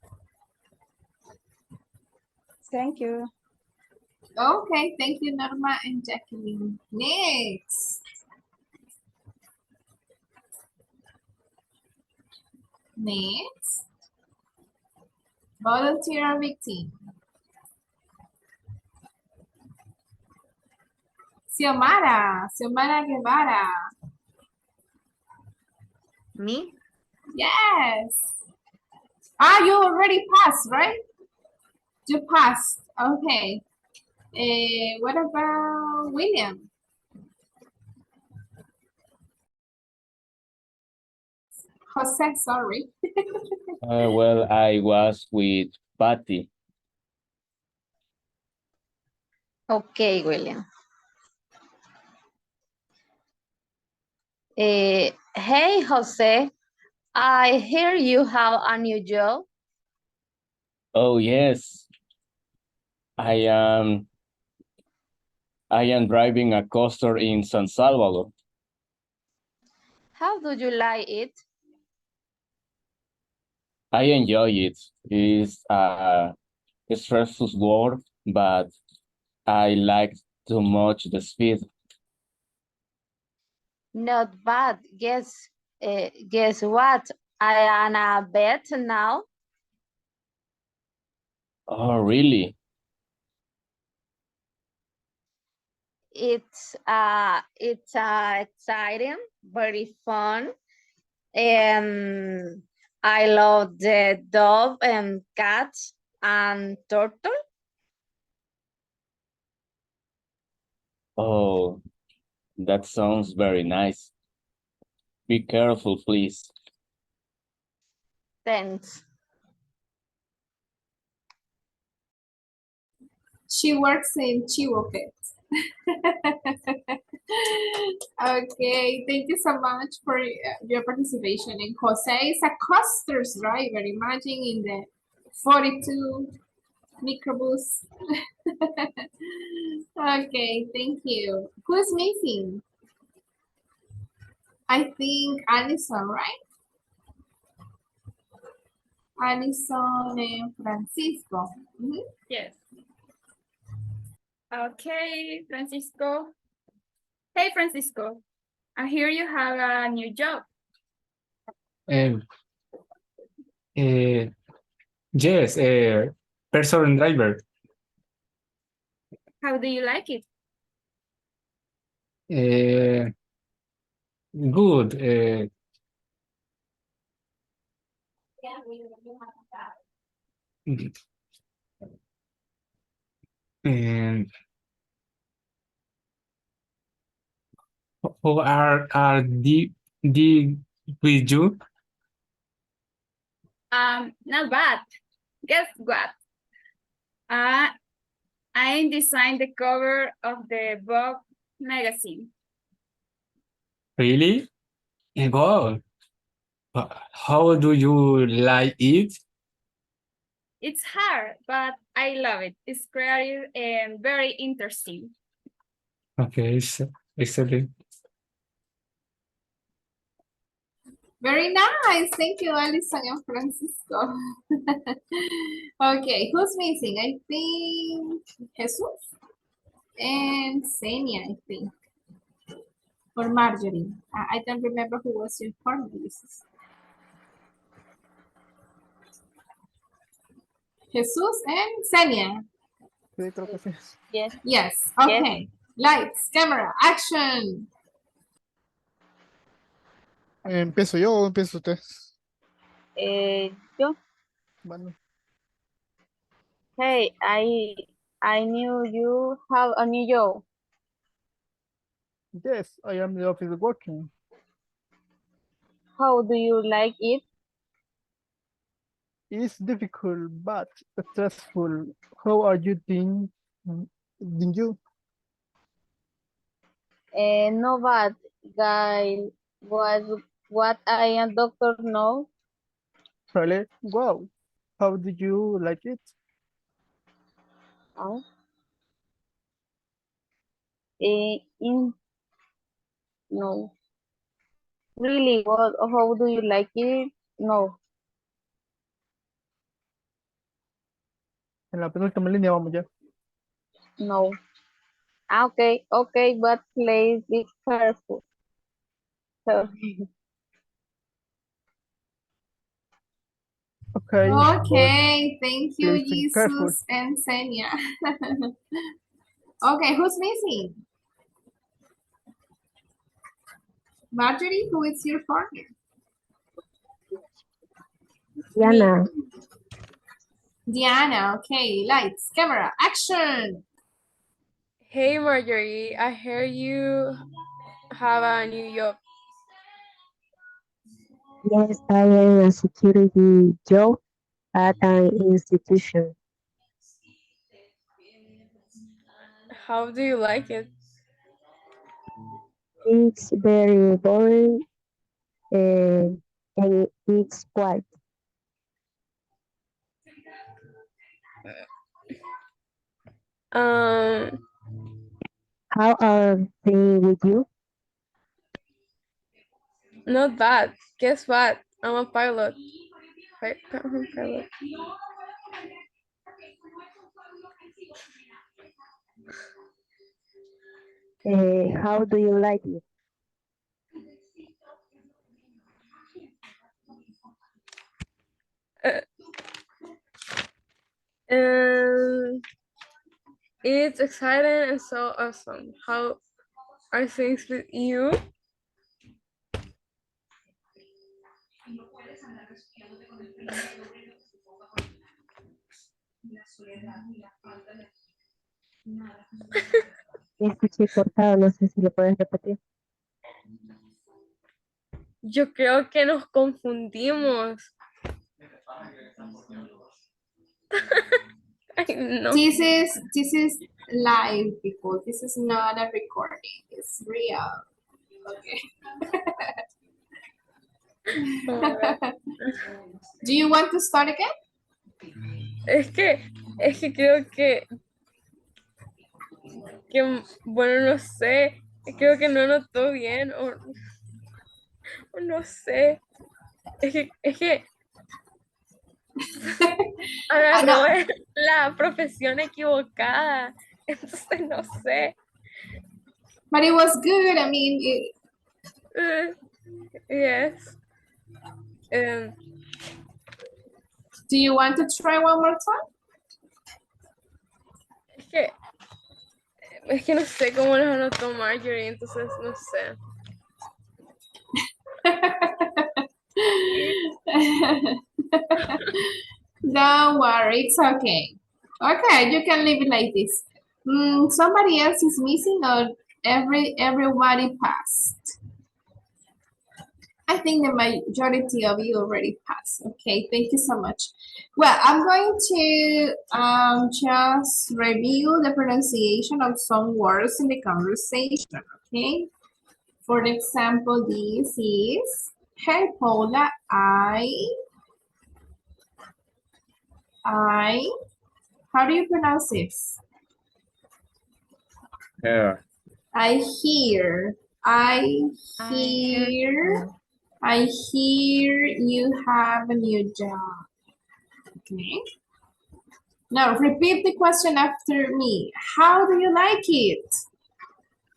Thank you. Okay, thank you, Norma and Jacqueline. Next. Next. Volunteer victim. Xiomara Guevara. Me? Yes. You already passed, right? You passed. Okay. What about William? Jose, sorry. Well, I was with Patty. Okay, William. Hey, Jose, I hear you have a new job. Oh, yes. I am driving a coaster in San Salvador. How do you like it? I enjoy it. It's a stressful work, but I like too much the speed. Not bad. Guess what? I am a vet now. Oh, really? It's exciting, very fun, and I love the dog and cats and turtle. Oh, that sounds very nice. Be careful, please. Thanks. She works in Chivo Pet. Okay, thank you so much for your participation. And Jose is a clusters driver. Imagine in the 42 microbus. Okay, thank you. Who's missing? I think Alison, right? Alison and Francisco. Mhm. Yes. Okay, Francisco. Hey, Francisco. I hear you have a new job. Um, uh, yes, person driver. How do you like it? Uh, Good. And who are the with you? Not bad. Guess what? I designed the cover of the Vogue magazine. Really? Wow. How do you like it? It's hard, but I love it. It's creative and very interesting. Okay, excellent. Very nice. Thank you, Alison and Francisco. Okay, who's missing? I think Jesus and Senia, I think. Or Marjorie. I don't remember who was your partner. Jesus and Senia. Sí, creo que sí. Yes. Yes. Okay. Lights, camera, action. ¿Empiezo yo o empieza usted? Yo. Bueno. Hey, I knew you have a new job. Yes, I am in the office working. How do you like it? It's difficult but stressful. How are you doing? Did you? No bad, guy. What I am doctor know. Really? Wow. How did you like it? Oh. No. Really, what? How do you like it? No. En la penúltima línea vamos ya. No. Okay, but please be careful. Sorry. Okay. Okay, thank you, Please be careful. Jesus and Senia. Okay, who's missing? Marjorie, who is your partner? Diana. Diana, okay, lights, camera, action. Hey Marjorie, I hear you have a new job. Yes, I am a security job at an institution. How do you like it? It's very boring and it's quiet. Um, How are things with you? Not bad. Guess what? I'm a pilot. Pilot. How do you like it? And it's exciting and so awesome. How are things with you? Escuché cortado, no sé si lo puedes repetir. Yo creo que nos confundimos. Ay, no. This is live, people. This is not a recording. It's real. Okay. Do you want to start again? Es que creo que, bueno, no sé, creo que no notó bien o no sé. Es que agarró la profesión equivocada, entonces no sé. But it was good. I mean, yes. Do you want to try one more time? Es que no sé cómo los anotó Marjorie, entonces no sé. Don't worry, it's okay. Okay, you can leave it like this. Somebody else is missing or everybody passed? I think the majority of you already passed. Okay, thank you so much. Well, I'm going to just review the pronunciation of some words in the conversation, okay? For example, this is, hey Paula, how do you pronounce this? Here. I hear you have a new job. Okay. Now repeat the question after me. How do you like it?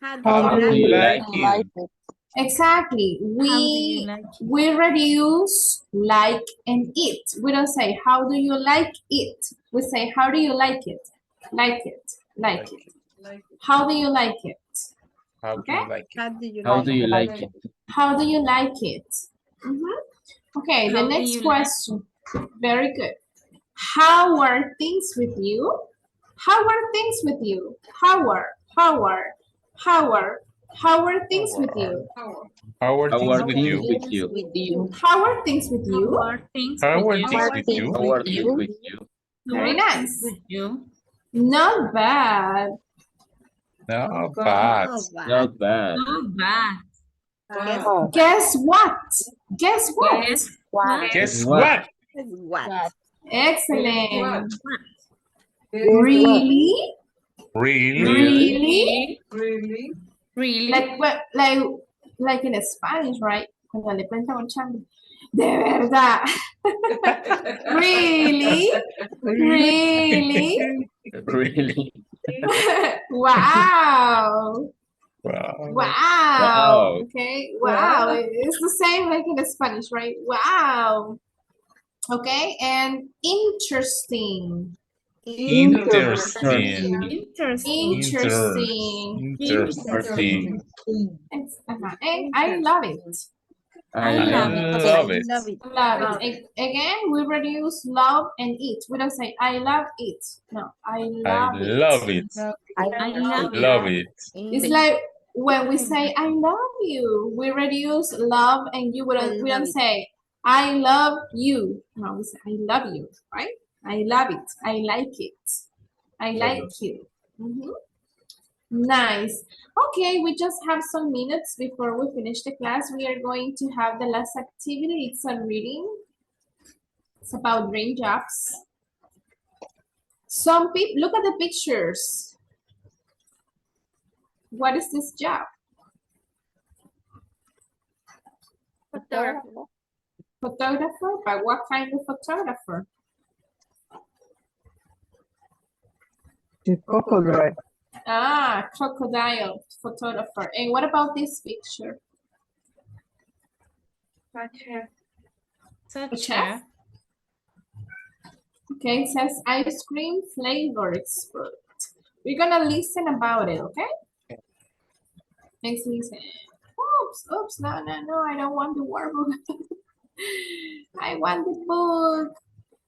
How do you like it? Exactly. We reduce like and it. We don't say how do you like it. We say how do you like it? Like it. Like it. How do you like it? How do you like it? How do you like it? How do you like it? Okay, the next question. Very good. How are things with you? How are things with you? How are things with you? How are things with you? How are things with you? How are things with you? How are things with you? Very nice. Not bad. Not bad. Not bad. Guess what? Guess what? Guess what? Excellent. Really? Really? Like in Spanish, right? Cuando le cuentan un chango. De verdad. Really? Really? Really? Wow. Wow. Okay. Wow. It's the same like in Spanish, right? Wow. Okay. And interesting. Interesting. And I love it. I love it. Love it. Again, we reduce love and it. We don't say I love it. No, I love it. Love it. Love it. It's like when we say I love you, we reduce love and you. We don't say I love you. No, we say I love you, right? I love it. I like it. I like you. Nice. Okay, we just have some minutes before we finish the class. We are going to have the last activity. It's a reading. It's about dream jobs. Some people, look at the pictures. What is this job? Photographer. Photographer? But what kind of photographer? The crocodile. Ah, crocodile photographer. And what about this picture? A chef? Okay, it says ice cream flavor expert. We're gonna listen about it, okay? Let's listen. Oops, no, I don't want the workbook. I want the book.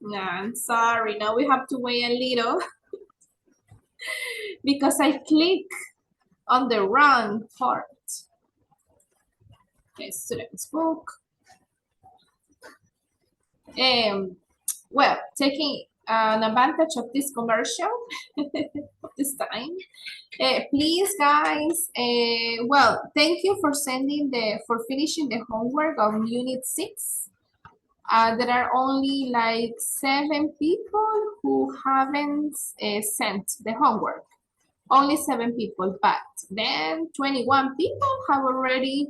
No, I'm sorry, now we have to wait a little because I click on the wrong part. Okay, student's book. Well, taking an advantage of this commercial of this time. Please, guys, well, thank you for finishing the homework of Unit 6. There are only like 7 people who haven't sent the homework. Only 7 people, but then 21 people have already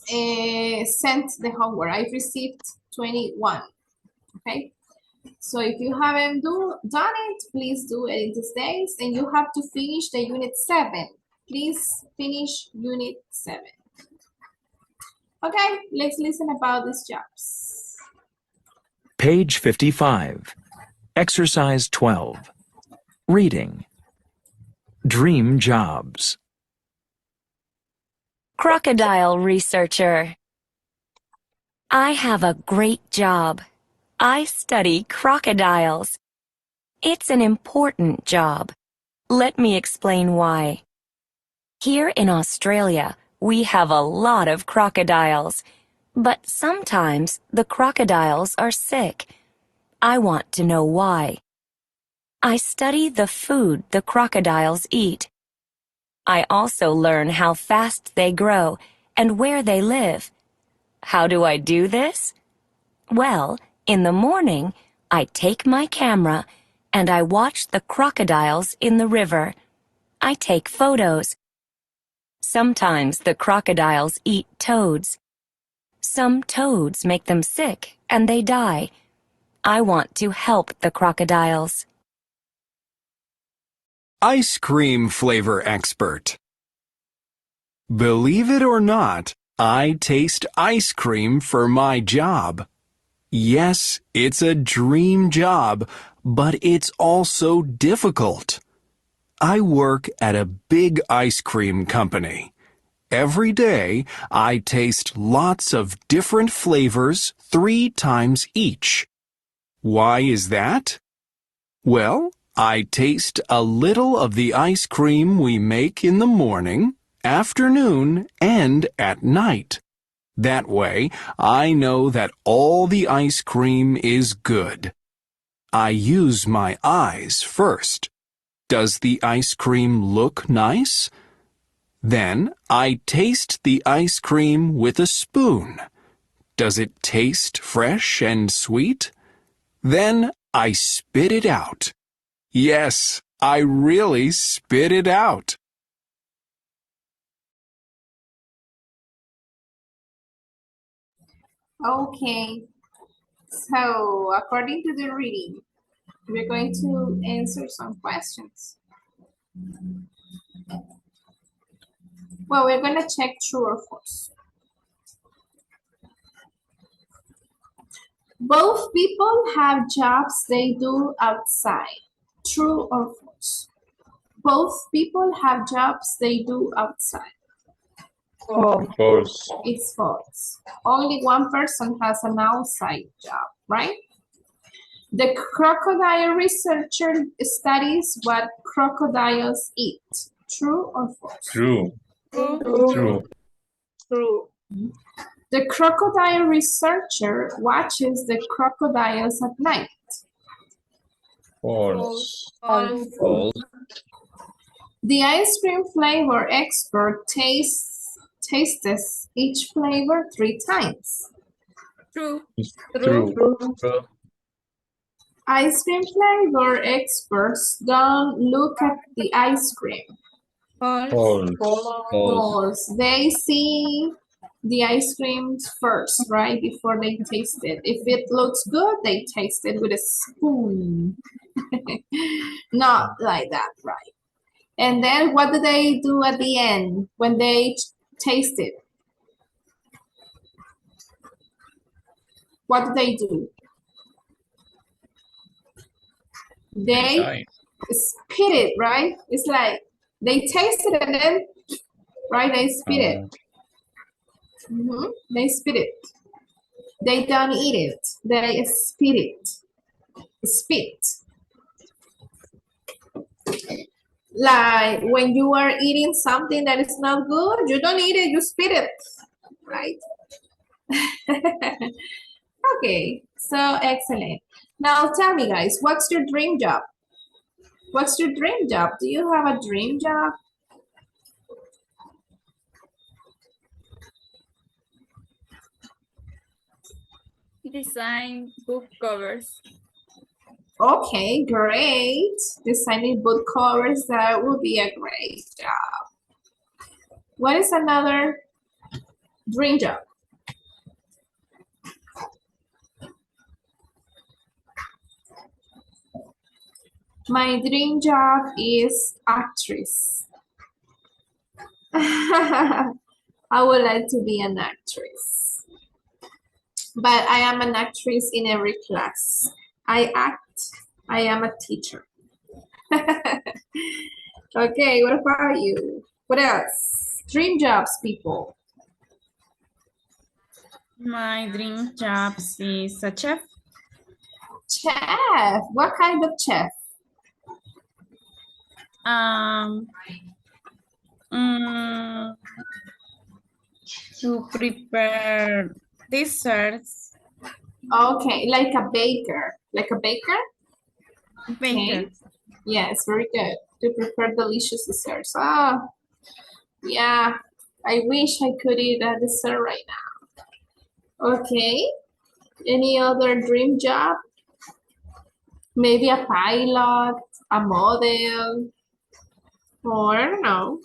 sent the homework. I've received 21, okay? So if you haven't done it, please do it in these days, and you have to finish the Unit 7. Please finish Unit 7. Okay, let's listen about these jobs. Page 55. Exercise 12. Reading. Dream jobs. Crocodile researcher. I have a great job. I study crocodiles. It's an important job. Let me explain why. Here in Australia, we have a lot of crocodiles, but sometimes the crocodiles are sick. I want to know why. I study the food the crocodiles eat. I also learn how fast they grow and where they live. How do I do this? Well, in the morning, I take my camera and I watch the crocodiles in the river. I take photos. Sometimes the crocodiles eat toads. Some toads make them sick and they die. I want to help the crocodiles. Ice cream flavor expert. Believe it or not, I taste ice cream for my job. Yes, it's a dream job, but it's also difficult. I work at a big ice cream company. Every day, I taste lots of different flavors 3 times each. Why is that? Well, I taste a little of the ice cream we make in the morning, afternoon, and at night. That way, I know that all the ice cream is good. I use my eyes first. Does the ice cream look nice? Then I taste the ice cream with a spoon. Does it taste fresh and sweet? Then I spit it out. Yes, I really spit it out. Okay, so according to the reading, we're going to answer some questions. Well, we're going to check true or false. Both people have jobs they do outside. True or false? Both people have jobs they do outside. False. It's false. Only one person has an outside job, right? The crocodile researcher studies what crocodiles eat. True or false? True. True. True. The crocodile researcher watches the crocodiles at night. False. False. False. The ice cream flavor expert tastes each flavor 3 times. True. True. Ice cream flavor experts don't look at the ice cream. False. False. They see the ice creams first, right, before they taste it. If it looks good, they taste it with a spoon. Not like that, right? And then what do they do at the end when they taste it? What do they do? They spit it, right? It's like they taste it and then, right, they spit it. They spit it. They don't eat it. They spit it. Spit. Like when you are eating something that is not good, you don't eat it, you spit it, right? Okay, so excellent. Now tell me, guys, what's your dream job? What's your dream job? Do you have a dream job? Design book covers. Okay, great. Designing book covers, that would be a great job. What is another dream job? My dream job is actress. I would like to be an actress. But I am an actress in every class. I act, I am a teacher. Okay, what about you? What else? Dream jobs, people. My dream job is a chef. Chef, what kind of chef? To prepare desserts. Okay, like a baker. Like a baker? Baker. Okay. Yes, very good. To prepare delicious desserts. Oh, yeah. I wish I could eat a dessert right now. Okay. Any other dream job? Maybe a pilot, a model, or I don't know,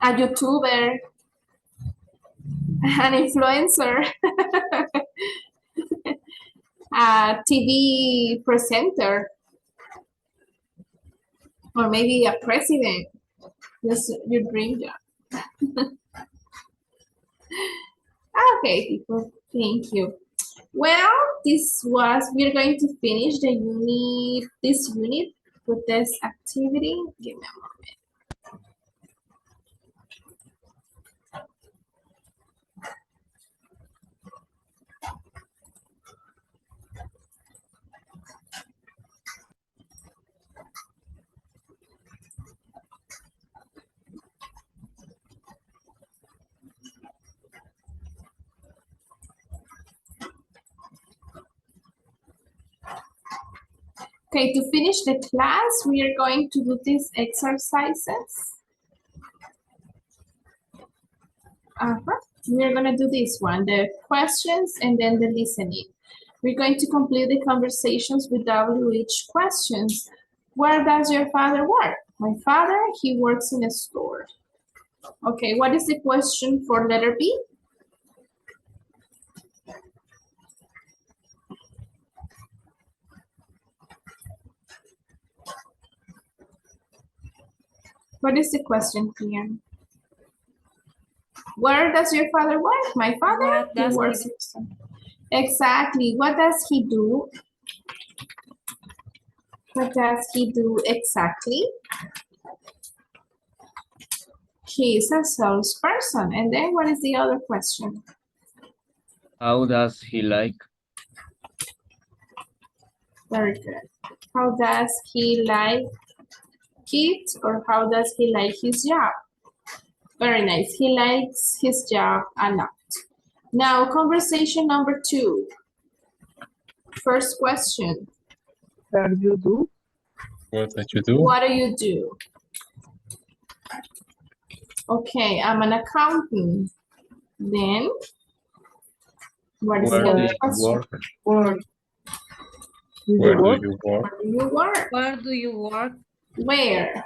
a YouTuber, an influencer, a TV presenter, or maybe a president. That's your dream job. Okay, people, thank you. Well, we're going to finish this unit with this activity. Give me a moment. Okay, to finish the class, we are going to do these exercises. We're going to do this one, the questions and then the listening. We're going to complete the conversations with WH questions. Where does your father work? My father, he works in a store. Okay, what is the question for letter B? What is the question here? Where does your father work? My father, he works. Exactly. What does he do? What does he do exactly? He is a salesperson. And then what is the other question? How does he like? Very good. How does he like it, or how does he like his job? Very nice. He likes his job a lot. Now, conversation number 2. First question. What do you do? What did you do? What do you do? Okay, I'm an accountant. Then, what is the Where other do you question? work? Where do you work? Where do you work? Where do you work? Where?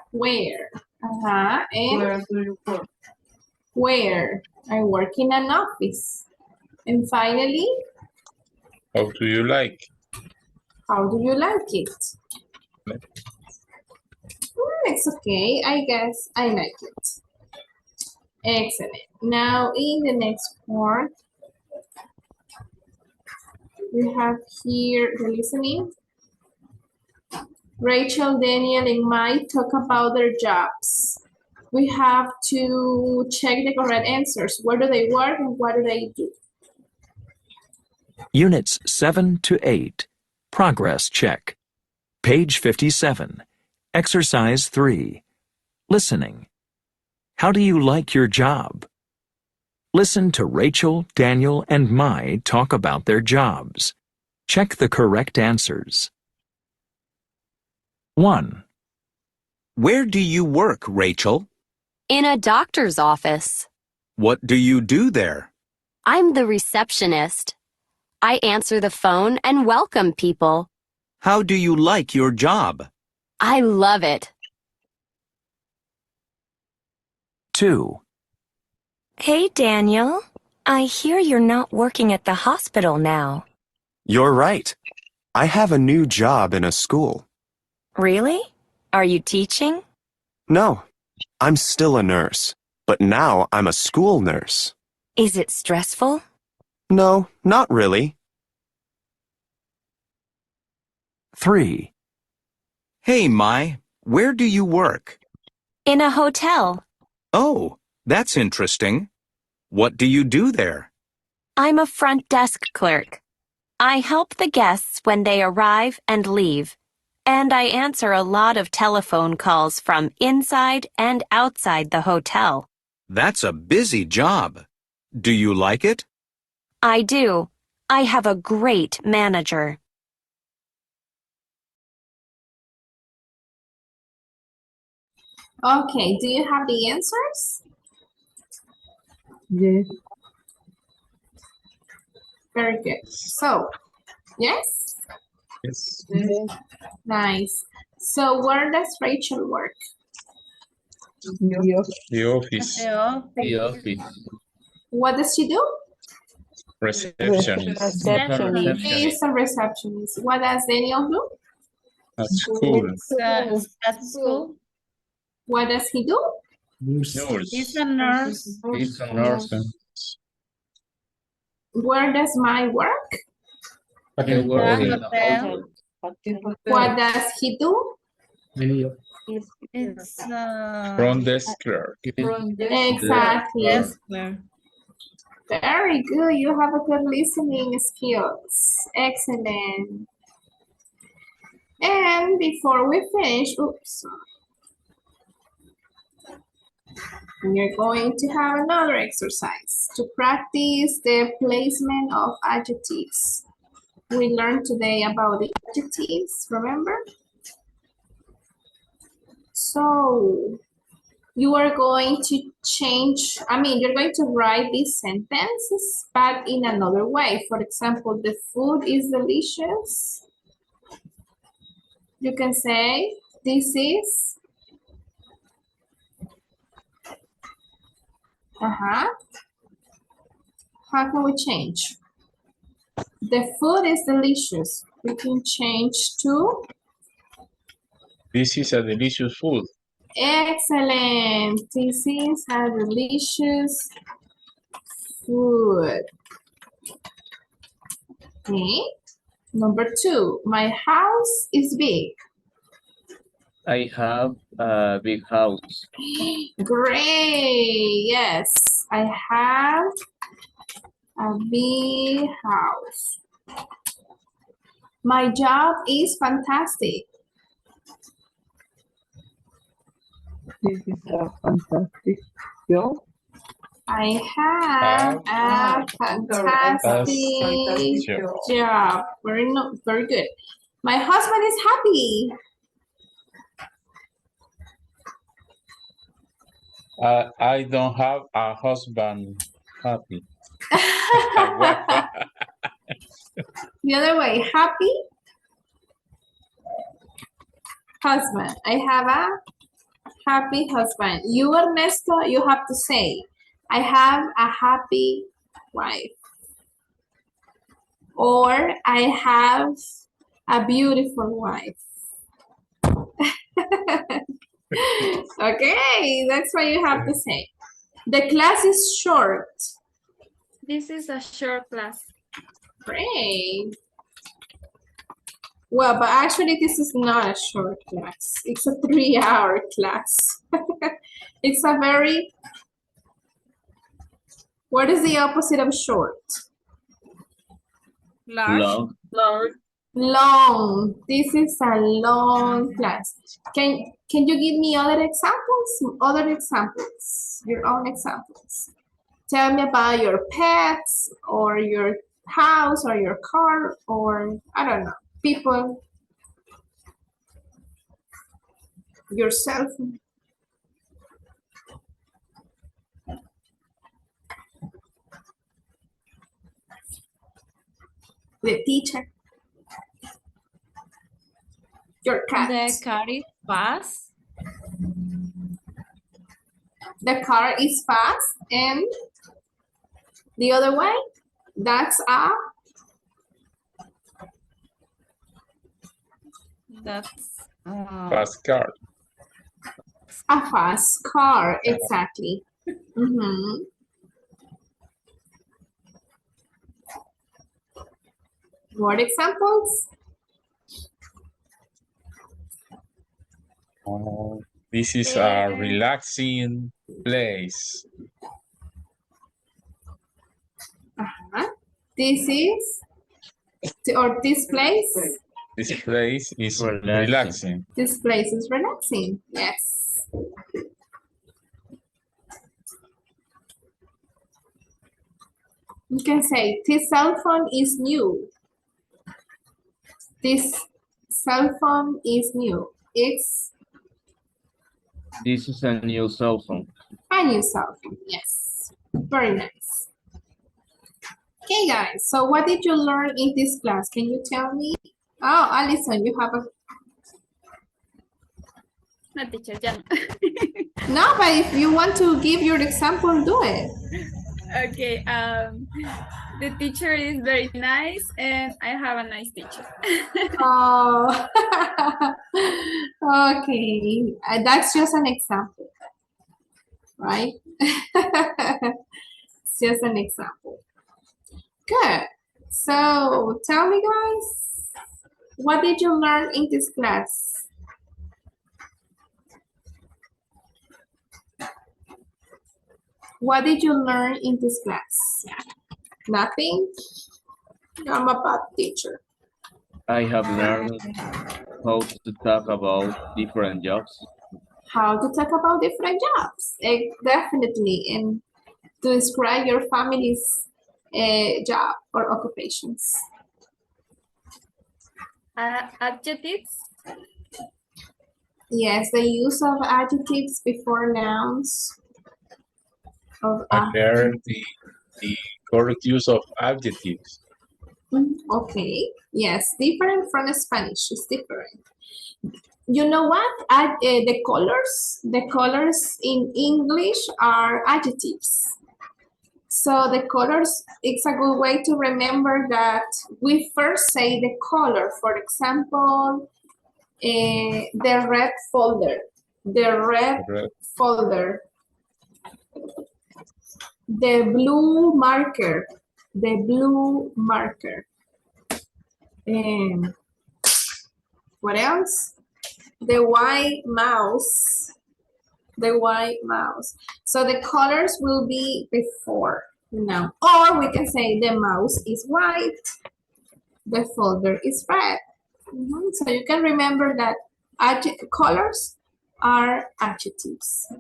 And Where do you work? where? I work in an office. And finally, How do you like? how do you like it? It's okay. I guess I like it. Excellent. Now, in the next part, we have here the listening. Rachel, Daniel, and Mike talk about their jobs. We have to check the correct answers. Where do they work and what do they do? Units 7 to 8. Progress check. Page 57. Exercise 3. Listening. How do you like your job? Listen to Rachel, Daniel, and Mai talk about their jobs. Check the correct answers. 1. Where do you work, Rachel? In a doctor's office. What do you do there? I'm the receptionist. I answer the phone and welcome people. How do you like your job? I love it. 2. Hey, Daniel. I hear you're not working at the hospital now. You're right. I have a new job in a school. Really? Are you teaching? No, I'm still a nurse, but now I'm a school nurse. Is it stressful? No, not really. 3. Hey, Mai, where do you work? In a hotel. Oh, that's interesting. What do you do there? I'm a front desk clerk. I help the guests when they arrive and leave. And I answer a lot of telephone calls from inside and outside the hotel. That's a busy job. Do you like it? I do. I have a great manager. Okay, do you have the answers? Yes. Very good. So, yes? Yes. Yes. Nice. So, where does Rachel work? Yes. The office. The office. What does she do? Receptionist. Receptionist. She is a receptionist. What does Daniel do? At school. At school. What does he do? Nurse. He's a nurse. He's a nurse. Where does my work? He works in a Hotel. hotel. What does he do? It's Front desk clerk. Exactly. Yes, Claire. Very good. You have a good listening skills. Excellent. And before we finish, oops, we're going to have another exercise to practice the placement of adjectives. We learned today about the adjectives, remember? So you are going to you're going to write these sentences, but in another way. For example, the food is delicious. You can say, this is, how can we change? The food is delicious. We can change to, This is a delicious food. excellent. This is a delicious food. Okay. Number 2, my house is big. I have a big house. Great. Yes, I have a big house. My job is fantastic. This is a fantastic job. I have a fantastic job. Very good. My husband is happy. I don't have a husband happy. The other way, happy husband. I have a happy husband. You, Ernesto, you have to say, I have a happy wife. Or I have a beautiful wife. Okay, that's what you have to say. The class is short. This is a short class. Great. Well, but actually this is not a short class. It's a 3-hour class. It's a very, what is the opposite of short? Long. Long. This is a long class. Can you give me other examples? Other examples. Your own examples. Tell me about your pets or your house or your car or I don't know, people, yourself. The teacher. Your cat. The car is fast. The car is fast and the other way, that's a That's Fast car. a fast car, exactly. Mhm. More examples? This is a relaxing place. This is, or this place? This place is Relaxing. relaxing. This place is relaxing, yes. You can say, this cell phone is new. This cell phone is new. It's This is a new cell phone. a new cell phone, yes. Very nice. Okay, guys, so what did you learn in this class? Can you tell me? Oh, Alison, you have a... No, teacher, ya no. No, but if you want to give your example, do it. Okay, the teacher is very nice and I have a nice teacher. Oh, okay. That's just an example, right? It's just an example. Good. So tell me, guys, what did you learn in this class? What did you learn in this class? Nothing? I'm a bad teacher. I have learned how to talk about different jobs. How to talk about different jobs? Definitely. And to describe your family's job or occupations. Adjectives? Yes, the use of adjectives before nouns. I learned the correct use of adjectives. Okay, yes, different from Spanish, it's different. You know what? The colors in English are adjectives. So the colors, it's a good way to remember that we first say the color. For example, the red folder, folder, the blue marker, and what else? The white mouse, So the colors will be before, or we can say the mouse is white, the folder is red. So you can remember that colors are adjectives.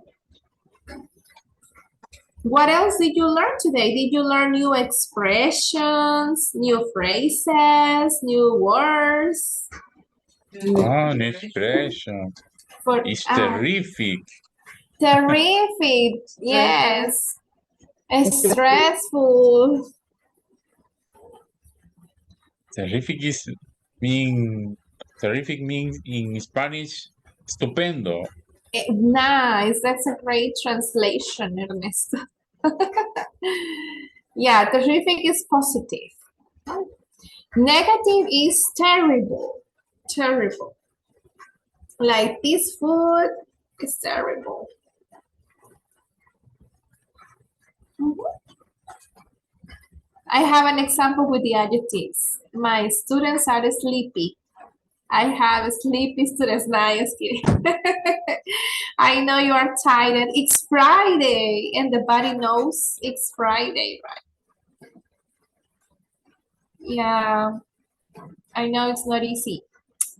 What else did you learn today? Did you learn new expressions, new phrases, new words? An expression. It's terrific. Terrific, yes. Stressful. Terrific means in Spanish estupendo. Nice, that's a great translation, Ernesto. Yeah, terrific is positive. Negative is terrible, terrible. Like this food is terrible. I have an example with the adjectives. My students are sleepy. I have sleepy students. Now, just kidding. I know you are tired. It's Friday, and the body knows it's Friday, right? Yeah, I know it's not easy.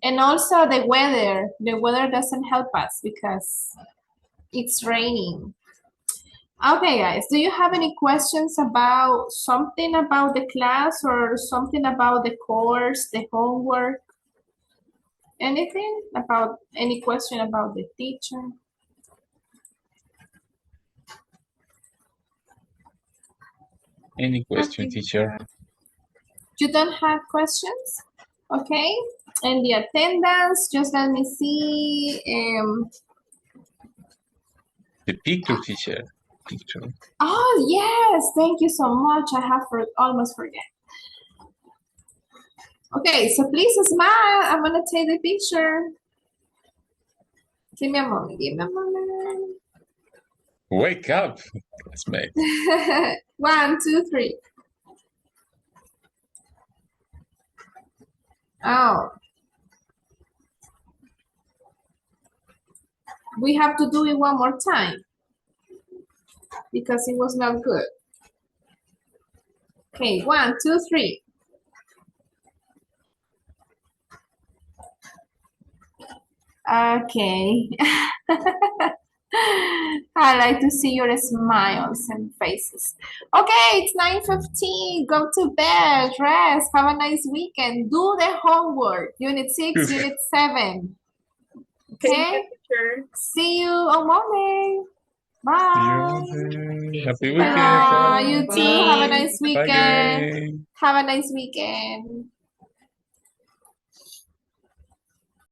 And also the weather. The weather doesn't help us because it's raining. Okay, guys, do you have any questions about something about the class or something about the course, the homework? Anything about any question about the teacher? Any question, Okay. teacher? You don't have questions? Okay. And the attendance, just let me see. The picture, teacher. Picture. Oh, yes. Thank you so much. I have almost forget. Okay, so please smile. I'm going to take the picture. Give me a moment. Give me a moment. Wake up, classmate. 1, 2, 3. Oh. We have to do it one more time because it was not good. Okay, 1, 2, 3. Okay. I like to see your smiles and faces. Okay, it's 9:15. Go to bed, rest, have a nice weekend. Do the homework. Unit 6, Unit 7. Okay? See you on Monday. Bye. Happy Bye. weekend. You too. Have a nice Bye, weekend. guys. Have a nice weekend.